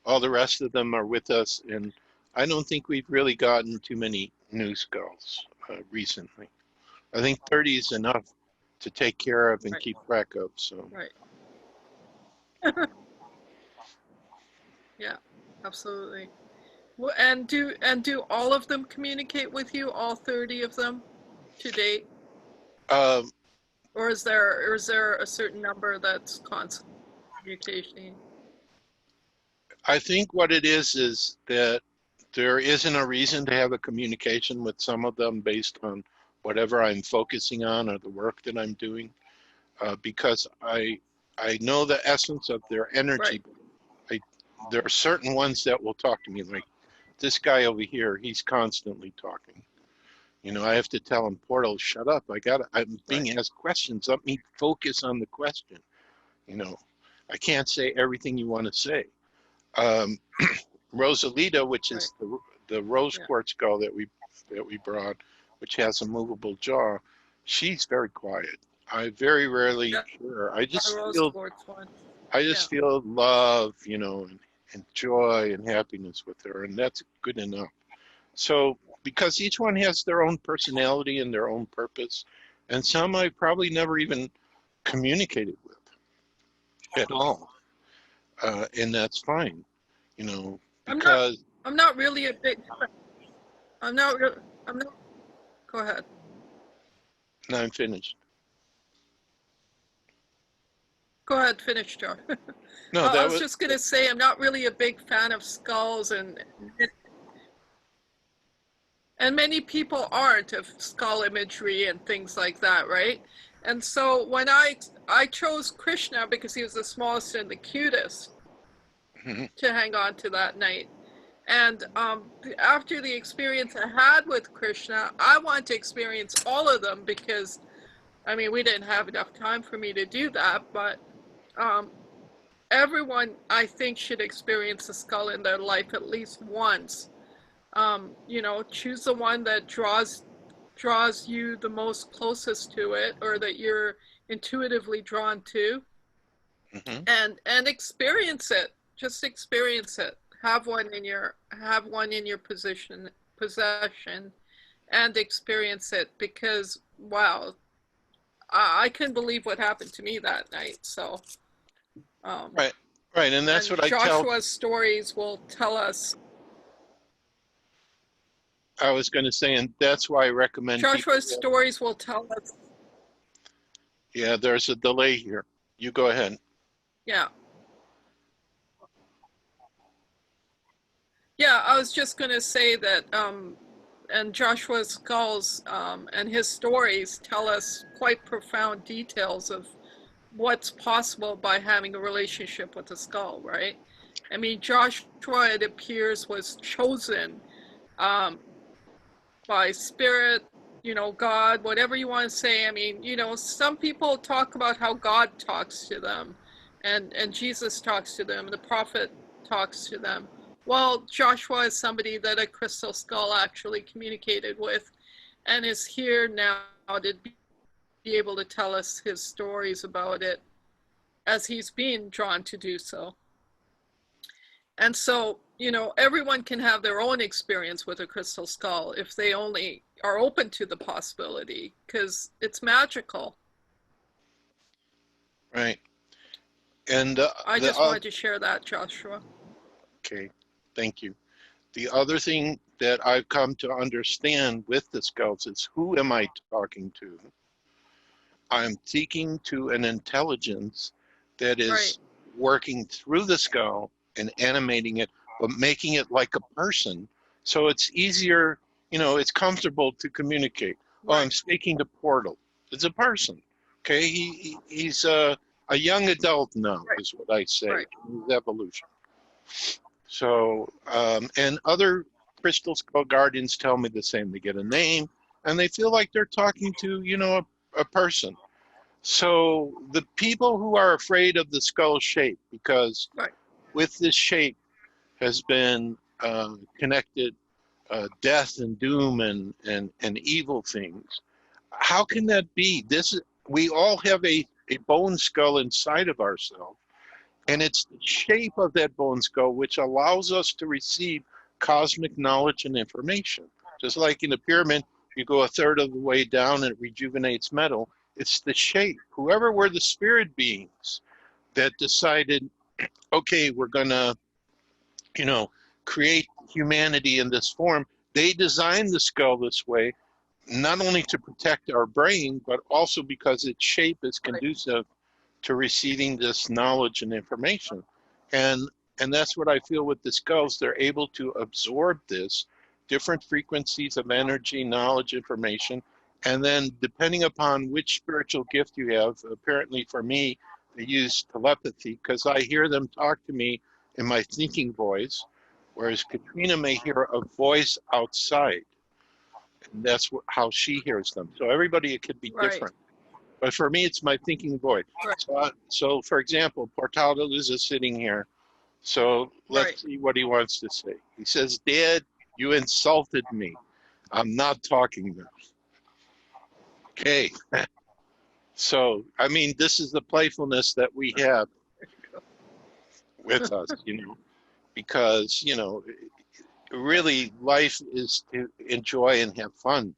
all the rest of them are with us. And I don't think we've really gotten too many new skulls recently. I think 30 is enough to take care of and Right. keep track of. So Right. Yeah, absolutely. Well, and do all of them communicate with you, all 30 of them to date? um, Or is there a certain number that's constant communication? I think what it is that there isn't a reason to have a communication with some of them based on whatever I'm focusing on or the work that I'm doing, because I know the essence of their energy. Right. There are certain ones that will talk to me, like this guy over here. He's constantly talking. I have to tell him, Portal, shut up. I'm Right. being asked questions. Let me focus on the question. You know, I can't say everything you want to say. Um, Rosalita, which Right. is the rose Yeah. quartz skull that we brought, which has a movable jaw, she's very quiet. I very rarely Yeah. hear her. A rose quartz one. I Yeah. just feel love, and joy and happiness with her, and that's good enough. So, because each one has their own personality and their own purpose, and some I probably never even communicated with at all, and that's fine, I'm not because I'm not really a big I'm not re- I'm not Go ahead. now I'm finished. Go ahead, finish, Joe. No, I that was was just gonna say I'm not really a big fan of skulls, and many people aren't, of skull imagery and things like that, right? And so when I chose Krishna because he was the smallest and the cutest to hang on to that night. And after the experience I had with Krishna, I want to experience all of them because, I mean, we didn't have enough time for me to do that, but um, everyone, I think, should experience a skull in their life at least once. Choose the one that draws you the most closest to it, or that you're intuitively drawn to, mhm. and experience it. Just experience it. Have one in your possession, and experience it, because wow, I couldn't believe what happened to me that night. So Right, right, and that's and what I tell. Joshua's stories will tell us. I was going to say, and that's why I recommend people. Joshua's stories will tell us. Yeah, there's a delay here. You go ahead. Yeah. Yeah, I was just going to say that, and Joshua Skulls and his stories tell us quite profound details of what's possible by having a relationship with a skull, right? I mean, Joshua, it appears, was chosen um, by spirit, God, whatever you want to say. I mean, some people talk about how God talks to them, and Jesus talks to them, the prophet talks to them. Well, Joshua is somebody that a crystal skull actually communicated with and is here now to be able to tell us his stories about it as he's being drawn to do so. And so, you know, everyone can have their own experience with a crystal skull if they only are open to the possibility, because it's magical. Right. And I just wanted to share that, Joshua. okay, thank you. The other thing that I've come to understand with the skulls is, who am I talking to? I'm speaking to an intelligence that is Right. working through the skull and animating it, but making it like a person. So it's easier, you know, it's comfortable to communicate. Oh, I'm Right. speaking to Portal. It's a person. Okay, he's a young adult now, Right. is what I say, Right. in his evolution. So, and other crystal skull guardians tell me the same. They get a name, and they feel like they're talking to, you know, a person. So the people who are afraid of the skull shape, because Right. with this shape has been connected death and doom and evil things. How can that be? We all have a bone skull inside of ourselves, and it's the shape of that bone skull which allows us to receive cosmic knowledge and information. Just like in a pyramid, you go a third of the way down and it rejuvenates metal. It's the shape. Whoever were the spirit beings that decided, okay, we're gonna, you know, create humanity in this form, they designed the skull this way, not only to protect our brain, but also because its shape is conducive to receiving this knowledge and information. And and that's what I feel with the skulls. They're able to absorb this different frequencies of energy, knowledge, information. And then depending upon which spiritual gift you have, apparently for me, they use telepathy because I hear them talk to me in my thinking voice, whereas Katrina may hear a voice outside. And that's how she hears them. So everybody, it could be Right. different. But for me, it's my thinking voice. Right. So for example, Portaldo is sitting here. So let's Right. see what he wants to say. He says, Dad, you insulted me. I'm not talking now. Okay. So, I mean, this is the playfulness that we have with us, you know, because, you know, really life is to enjoy and have fun.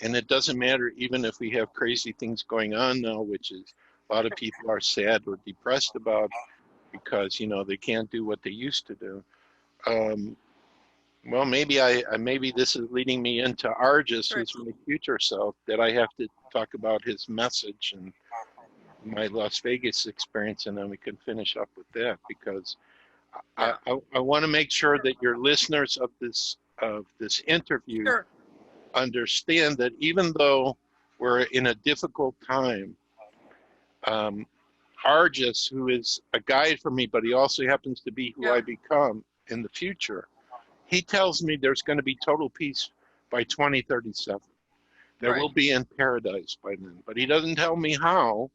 And it doesn't matter even if we have crazy things going on now, which is a lot of people are sad or depressed about because, you know, they can't do what they used to do. Well, maybe this is leading me into Argus, who's my future self, that I have to talk about his message and my Las Vegas experience, and then we can finish up with that, because I want to make sure that your listeners of this interview understand that even though we're in a difficult time, Argus, who is a guide for me, but he also happens to be who I become in the future, he tells me there's going to be total peace by 2037. There will be in paradise by then, but he doesn't tell me how,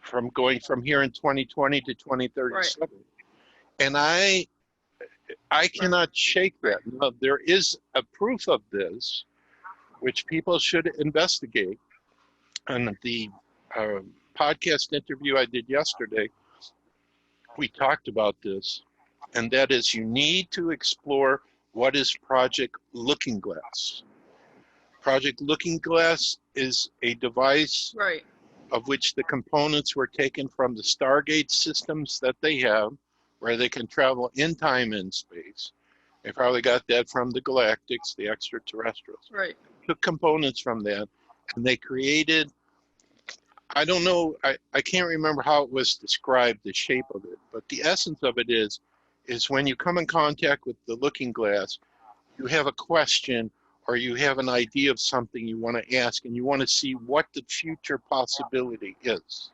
from going from here in 2020 to 2037. And I cannot shake that. Now, there is a proof of this, which people should investigate. And the podcast interview I did yesterday, we talked about this, and that is, you need to explore what is Project Looking Glass. Project Looking Glass is a device of which the components were taken from the Stargate systems that they have, where they can travel in time and space. They probably got that from the galactics, the extraterrestrials. Took components from that, and they created, I don't know, I can't remember how it was described, the shape of it, but the essence of it is when you come in contact with the looking glass, you have a question or you have an idea of something you want to ask, and you want to see what the future possibility is.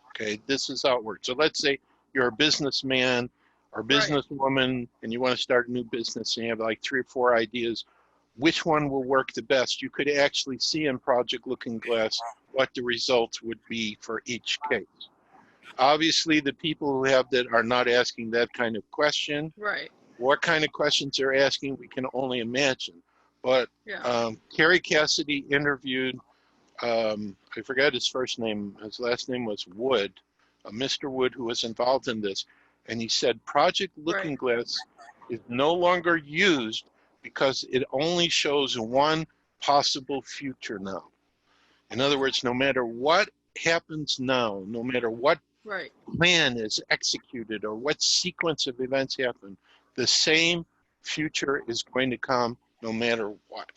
Okay, this is how it works. So let's say you're a businessman or businesswoman and you want to start a new business and you have like 3 or 4 ideas. Which one will work the best? You could actually see in Project Looking Glass what the results would be for each case. Obviously, the people who have that are not asking that kind of question. Right. What kind of questions they're asking, we can only imagine. But Yeah. Carrie Cassidy interviewed, I forgot his first name, his last name was Wood, Mr. Wood, who was involved in this. And he said Project Looking Right. Glass is no longer used because it only shows one possible future now. In other words, no matter what happens now, no matter what Right. plan is executed or what sequence of events happen, the same future is going to come no matter what.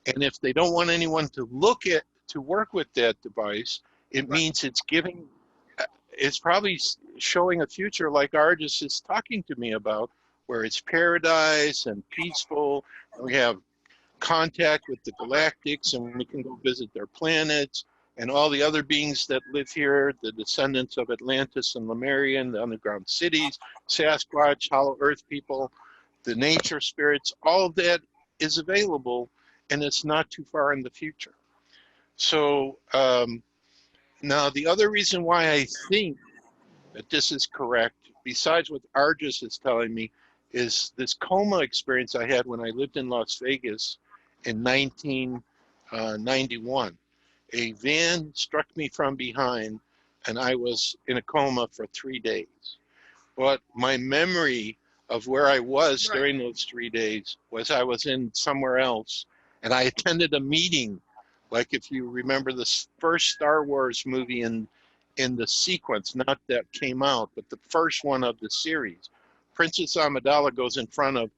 And if they don't want anyone to look at, to work with that device, it Right. means it's probably showing a future like Argus is talking to me about, where it's paradise and peaceful, and we have contact with the galactics, and we can go visit their planets, and all the other beings that live here, the descendants of Atlantis and Lemurian, the underground cities, Sasquatch, Hollow Earth people, the nature spirits, all of that is available, and it's not too far in the future. So now the other reason why I think that this is correct, besides what Argus is telling me, is this coma experience I had when I lived in Las Vegas in 1991. A van struck me from behind, and I was in a coma for 3 days. But my memory of where I was Right. during those 3 days was I was in somewhere else, and I attended a meeting. Like if you remember the first Star Wars movie in the sequence, not that came out, but the first one of the series, Princess Amidala goes in front of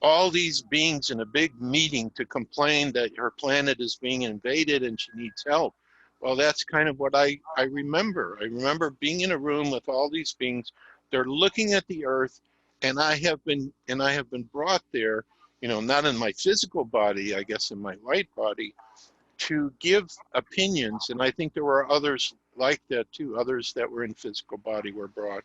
all these beings in a big meeting to complain that her planet is being invaded and she needs help. Well, that's kind of what I remember. I remember being in a room with all these beings. They're looking at the earth, and I have been brought there, not in my physical body, I guess in my light body, to give opinions. And I think there were others like that too. Others that were in physical body were brought,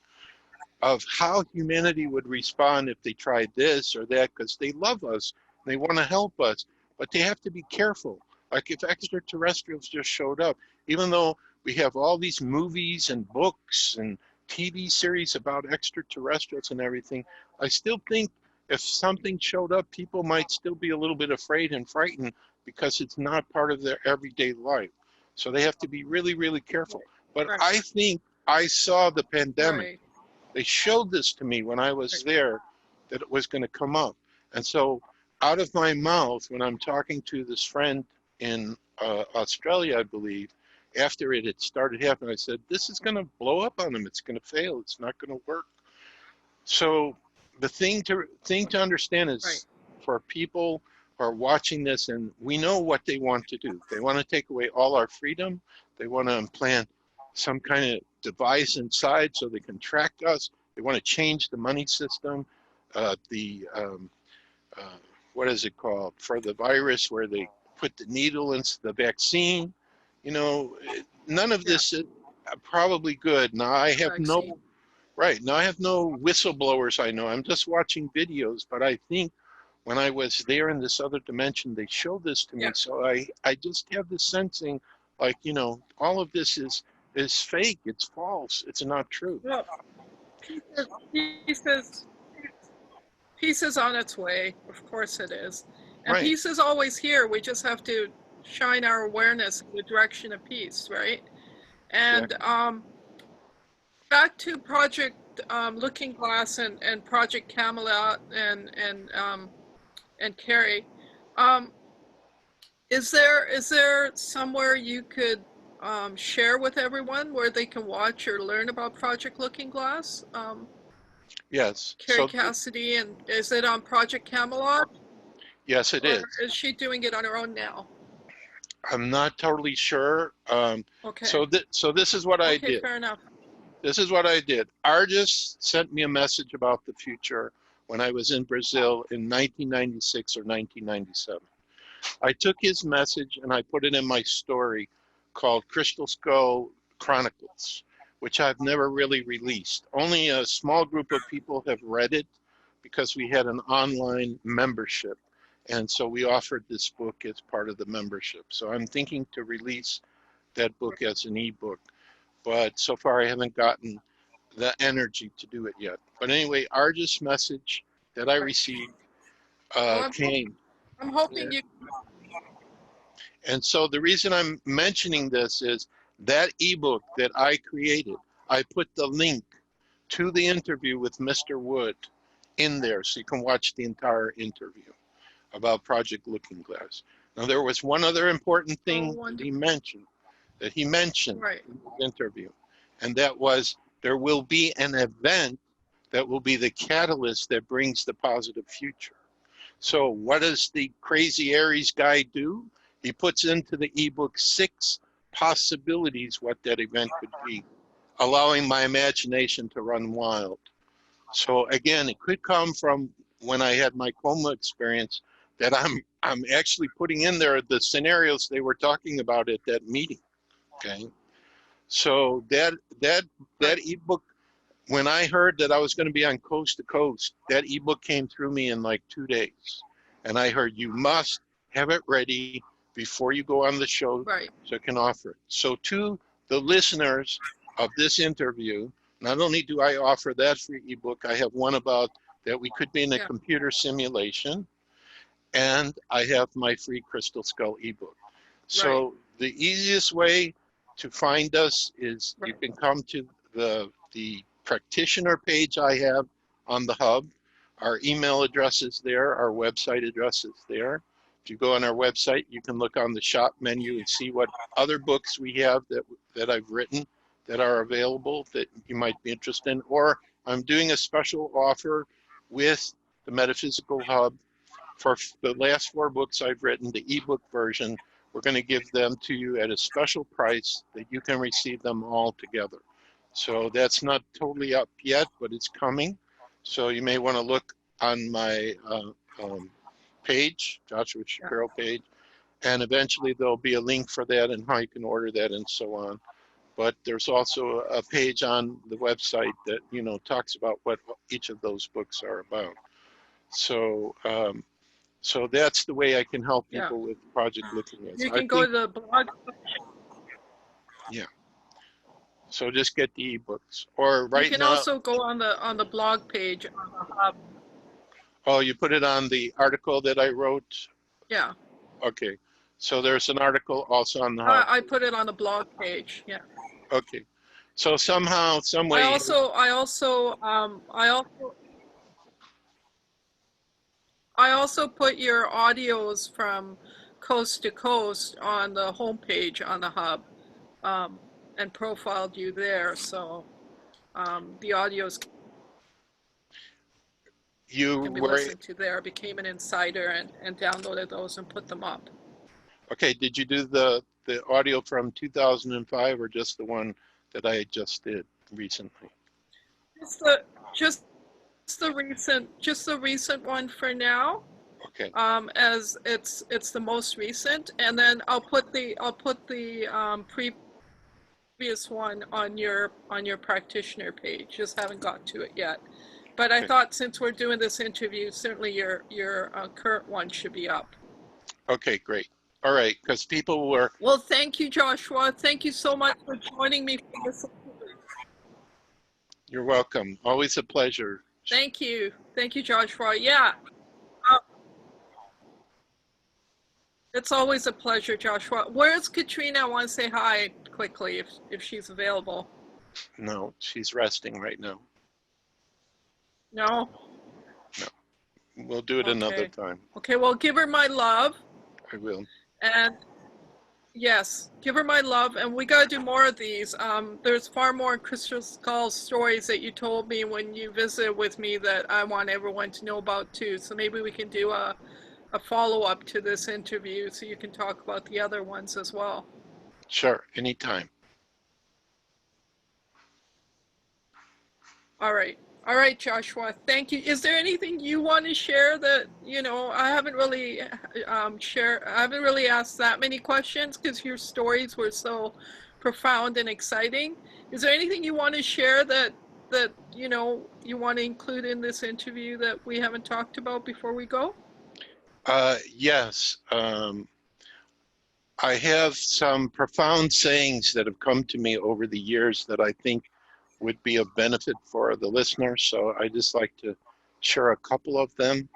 of how humanity would respond if they tried this or that, because they love us, they want to help us, but they have to be careful. Like if extraterrestrials just showed up, even though we have all these movies and books and TV series about extraterrestrials and everything, I still think if something showed up, people might still be a little bit afraid and frightened because it's not part of their everyday life. So they have to be really, really careful. But Right. I think I saw the pandemic. Right. They showed this to me when I was there, that it was going to come up. And so out of my mouth, when I'm talking to this friend in Australia, I believe, after it had started happening, I said, this is going to blow up on them. It's going to fail. It's not going to work. So the thing to understand is, Right. for people who are watching this, and we know what they want to do. They want to take away all our freedom. They want to implant some kind of device inside so they can track us. They want to change the money system, what is it called, for the virus, where they put the needle into the vaccine. None of this is probably good. Now I have Vaccine. now I have no whistleblowers I know. I'm just watching videos, but I think when I was there in this other dimension, they showed this to me. Yeah. So I just have this sensing, like, all of this is fake, it's false, it's not true. Well, peace is on its way. Of course it is. And Right. peace is always here. We just have to shine our awareness in the direction of peace, right? And back to Project Looking Glass and Project Camelot and Carrie. Is there somewhere you could share with everyone where they can watch or learn about Project Looking Glass? Yes. Carrie Cassidy, and is it on Project Camelot? Yes, it is. Or is she doing it on her own now? I'm not totally sure. Okay. So this is what I did. Fair enough. This is what I did. Argus sent me a message about the future when I was in Brazil in 1996 or 1997. I took his message and I put it in my story called Crystal Skull Chronicles, which I've never really released. Only a small group of people have read it because we had an online membership. And so we offered this book as part of the membership. So I'm thinking to release that book as an ebook. but so far I haven't gotten the energy to do it yet. But anyway, Argus' message that I received Well, came. I'm hoping you. And so the reason I'm mentioning this is that ebook that I created, I put the link to the interview with Mr. Wood in there so you can watch the entire interview about Project Looking Glass. Now, there was one other important thing that he mentioned Right. in the interview, and that was there will be an event that will be the catalyst that brings the positive future. So what does the crazy Aries guy do? He puts into the ebook 6 possibilities what that event could be, allowing my imagination to run wild. So again, it could come from when I had my coma experience that I'm actually putting in there the scenarios they were talking about at that meeting. Okay. So that ebook, when I heard that I was going to be on Coast to Coast, that ebook came through me in like 2 days. And I heard you must have it ready before you go on the show so I can offer it. So to the listeners of this interview, not only do I offer that free ebook, I have one about that we could be in a computer simulation, and I have my free Crystal Skull ebook. So the easiest way to find us is you can come to the practitioner page I have on the hub. Our email address is there, our website address is there. If you go on our website, you can look on the shop menu and see what other books we have that I've written that are available that you might be interested in. Or I'm doing a special offer with the Metaphysical Hub for the last 4 books I've written, the ebook version. We're going to give them to you at a special price that you can receive them all together. So that's not totally up yet, but it's coming. So you may want to look on my page, Joshua Shapiro page, and eventually there'll be a link for that and how you can order that and so on. But there's also a page on the website that, you know, talks about what each of those books are about. So, so that's the way I can help people with Project Looking Glass. You can go to the blog. Yeah. So just get the ebooks, or right now. You can also go on the blog page on the hub. Oh, you put it on the article that I wrote? Yeah. Okay. So there's an article also on the hub. I put it on the blog page. Yeah. Okay. So somehow, some way. I also put your audios from Coast to Coast on the homepage on the hub, and profiled you there. So the audios can be listened to there. Became an insider and downloaded those and put them up. Okay. Did you do the audio from 2005 or just the one that I just did recently? Just the recent one for now. Okay. As it's the most recent, and then I'll put the previous one on your practitioner page. Just haven't got to it yet. But I thought since we're doing this interview, certainly your current one should be up. Okay, great. All right, because people were. Well, thank you, Joshua. Thank you so much for joining me for this interview. You're welcome. Always a pleasure. Thank you, Joshua. Yeah. It's always a pleasure, Joshua. Where's Katrina? I want to say hi quickly if she's available. No, she's resting right now. No? No. We'll do it another time. Okay, well, give her my love. I will. And yes, give her my love. And we got to do more of these. There's far more Crystal Skull stories that you told me when you visited with me that I want everyone to know about too. So maybe we can do a follow-up to this interview so you can talk about the other ones as well. Sure, anytime. All right, Joshua, thank you. Is there anything you want to share that, you know, I haven't really asked that many questions because your stories were so profound and exciting. Is there anything you want to share that you know you want to include in this interview that we haven't talked about before we go? Yes. I have some profound sayings that have come to me over the years that I think would be of benefit for the listener. So I just like to share a couple of them.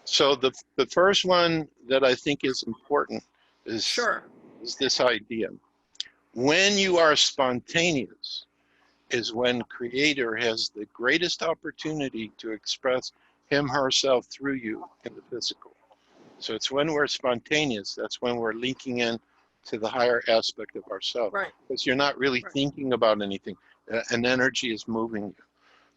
So the first one that I think is important Sure. is this idea. When you are spontaneous is when Creator has the greatest opportunity to express him, herself through you in the physical. So it's when we're spontaneous, that's when we're linking in to the higher aspect of ourselves. Right. Because you're not really thinking about anything. An energy is moving you.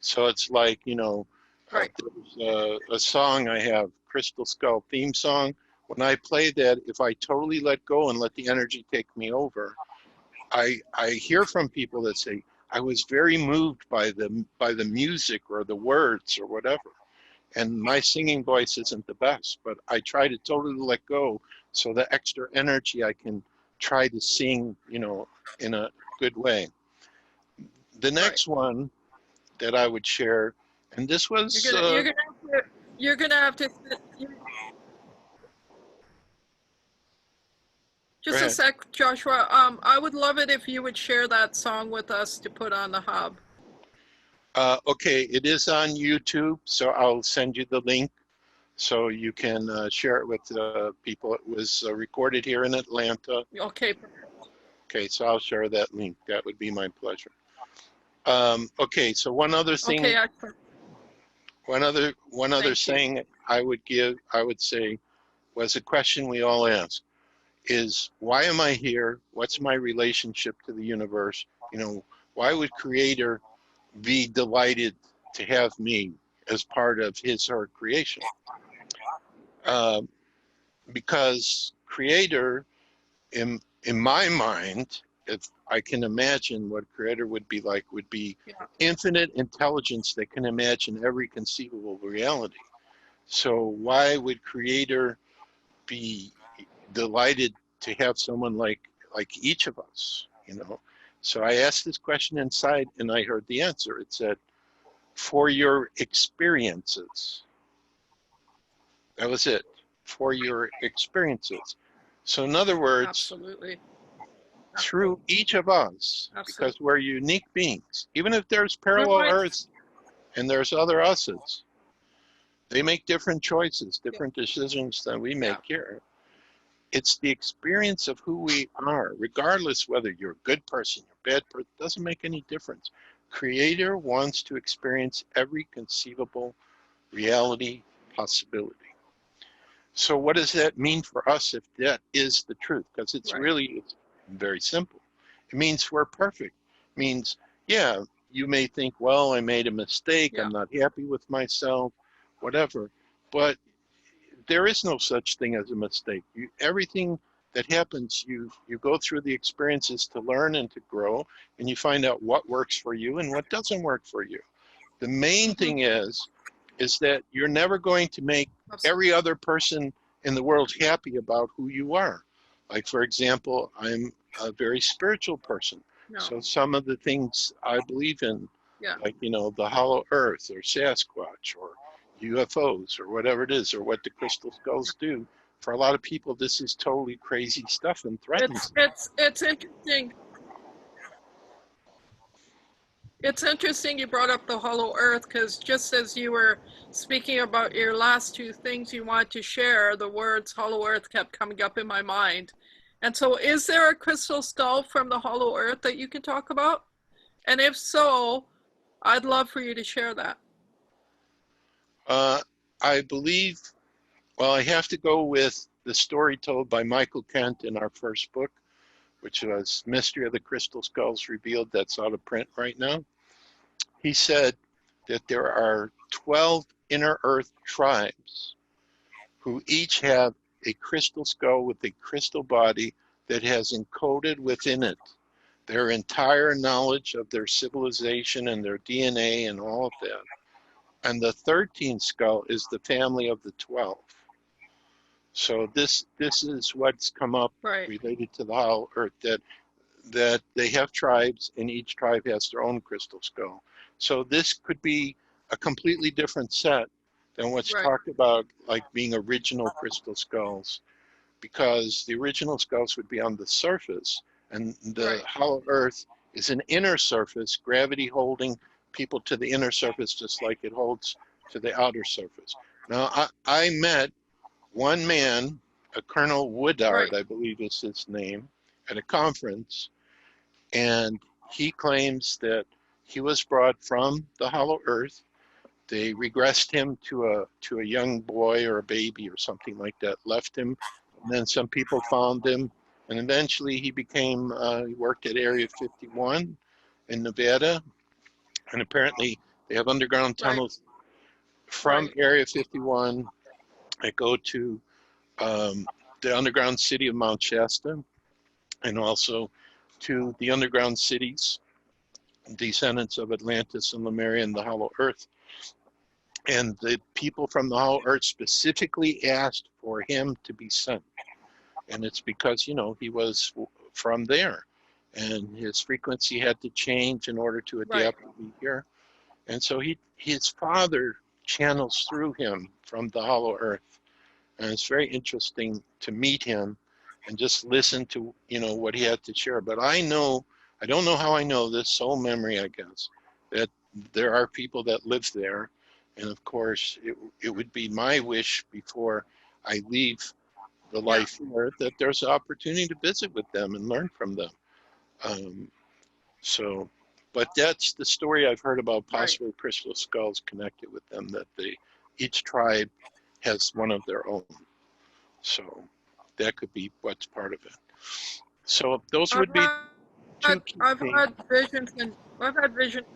So it's like, you know, Right. there's a song I have, Crystal Skull theme song. When I play that, if I totally let go and let the energy take me over, I hear from people that say, I was very moved by the music or the words or whatever. And my singing voice isn't the best, but I try to totally let go so the extra energy I can try to sing, you know, in a good way. The next one that I would share, and this was you're gonna have to just a sec, Joshua. I would love it if you would share that song with us to put on the hub. Okay, it is on YouTube, so I'll send you the link so you can share it with people. It was recorded here in Atlanta. Okay. Okay, so I'll share that link. That would be my pleasure. Okay, so one other thing. Okay, excellent. One other saying I would say was a question we all ask is, why am I here? What's my relationship to the universe? You know, why would Creator be delighted to have me as part of his or her creation? Because Creator, in my mind, if I can imagine what Creator would be like, would be infinite intelligence that can imagine every conceivable reality. So why would Creator be delighted to have someone like each of us, you know? So I asked this question inside and I heard the answer. It said, for your experiences. That was it, for your experiences. So in other words, absolutely, through each of us, because we're unique beings, even if there's parallel Earths and there's other us's, they make different choices, different decisions than we make here. It's the experience of who we are, regardless whether you're a good person, you're a bad person, doesn't make any difference. Creator wants to experience every conceivable reality, possibility. So what does that mean for us if that is the truth? Because it's really very simple. It means we're perfect. It means, yeah, you may think, well, I made a mistake, I'm not happy with myself, whatever. But there is no such thing as a mistake. Everything that happens, you go through the experiences to learn and to grow, and you find out what works for you and what doesn't work for you. The main thing is that you're never going to make every other person in the world happy about who you are. Like, for example, I'm a very spiritual person. So some of the things I believe in, like, you know, the hollow earth or Sasquatch or UFOs or whatever it is, or what the crystal skulls do, for a lot of people, this is totally crazy stuff and threatens. It's interesting. It's interesting you brought up the hollow earth, because just as you were speaking about your last two things you want to share, the words hollow earth kept coming up in my mind. And so is there a crystal skull from the hollow earth that you can talk about? And if so, I'd love for you to share that. I believe, well, I have to go with the story told by Michael Kent in our first book, which was Mystery of the Crystal Skulls Revealed, that's out of print right now. He said that there are 12 inner earth tribes who each have a crystal skull with a crystal body that has encoded within it their entire knowledge of their civilization and their DNA and all of that. And the 13th skull is the family of the 12. So this is what's come up related to the hollow earth, that they have tribes and each tribe has their own crystal skull. So this could be a completely different set than what's talked about, like being original crystal skulls, because the original skulls would be on the surface, and the Right. hollow earth is an inner surface, gravity holding people to the inner surface just like it holds to the outer surface. Now, I met one man, a Colonel Woodard, Right. I believe is his name, at a conference, and he claims that he was brought from the hollow earth. They regressed him to a young boy or a baby or something like that, left him, and then some people found him, and eventually he became, he worked at Area 51 in Nevada, and apparently they have underground Right. tunnels from Right. Area 51 that go to the underground city of Mount Shasta, and also to the underground cities, descendants of Atlantis and Lemuria and the Hollow Earth. And the people from the Hollow Earth specifically asked for him to be sent. And it's because, you know, he was from there. And his frequency had to change in order to Right. adapt to be here. And so his father channels through him from the Hollow Earth. And it's very interesting to meet him and just listen to, you know, what he had to share. But I don't know how I know this, soul memory, I guess, that there are people that live there. And of course, it would be my wish before I leave the Yeah. life here that there's an opportunity to visit with them and learn from them. Um, so, but that's the story I've heard about Right. possible crystal skulls connected with them, that each tribe has one of their own. So that could be what's part of it. So those I've would be two key I've things. had visions, and I've had visions.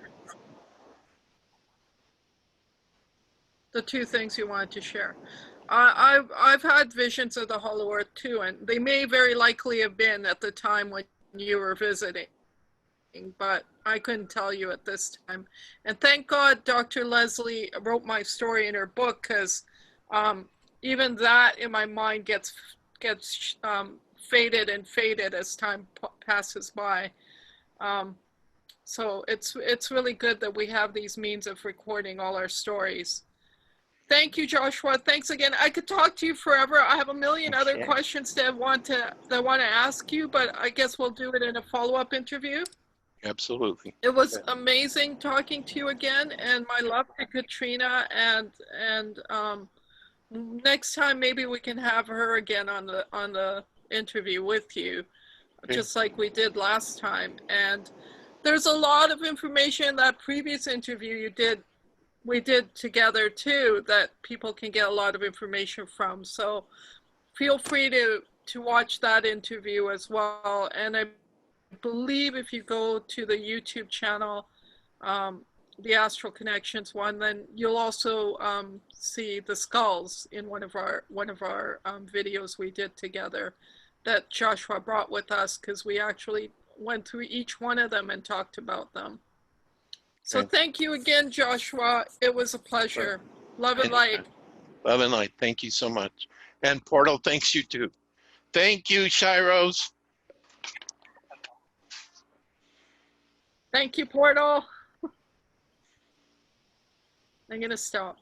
The two things you wanted to share. I've had visions of the Hollow Earth too, and they may very likely have been at the time when you were visiting, but I couldn't tell you at this time. And thank God Dr. Leslie wrote my story in her book, because even that in my mind gets faded and faded as time passes by. So it's really good that we have these means of recording all our stories. Thank you, Joshua. Thanks again. I could talk to you forever. I have a million other Okay. questions that I want to ask you, but I guess we'll do it in a follow-up interview. Absolutely. It was amazing talking to you again, and my love to Katrina. And next time maybe we can have her again on the interview with you, Okay. just like we did last time. And there's a lot of information in that previous interview we did together too, that people can get a lot of information from. So feel free to watch that interview as well. And I believe if you go to the YouTube channel, the Astral Connections one, then you'll also see the skulls in one of our videos we did together that Joshua brought with us, because we actually went through each one of them and talked about them. So Okay. thank you again, Joshua. It was a pleasure. Love and light. Love and light. Thank you so much. And Portal, thanks you too. Thank you, Shiros. Thank you, Portal. I'm going to stop.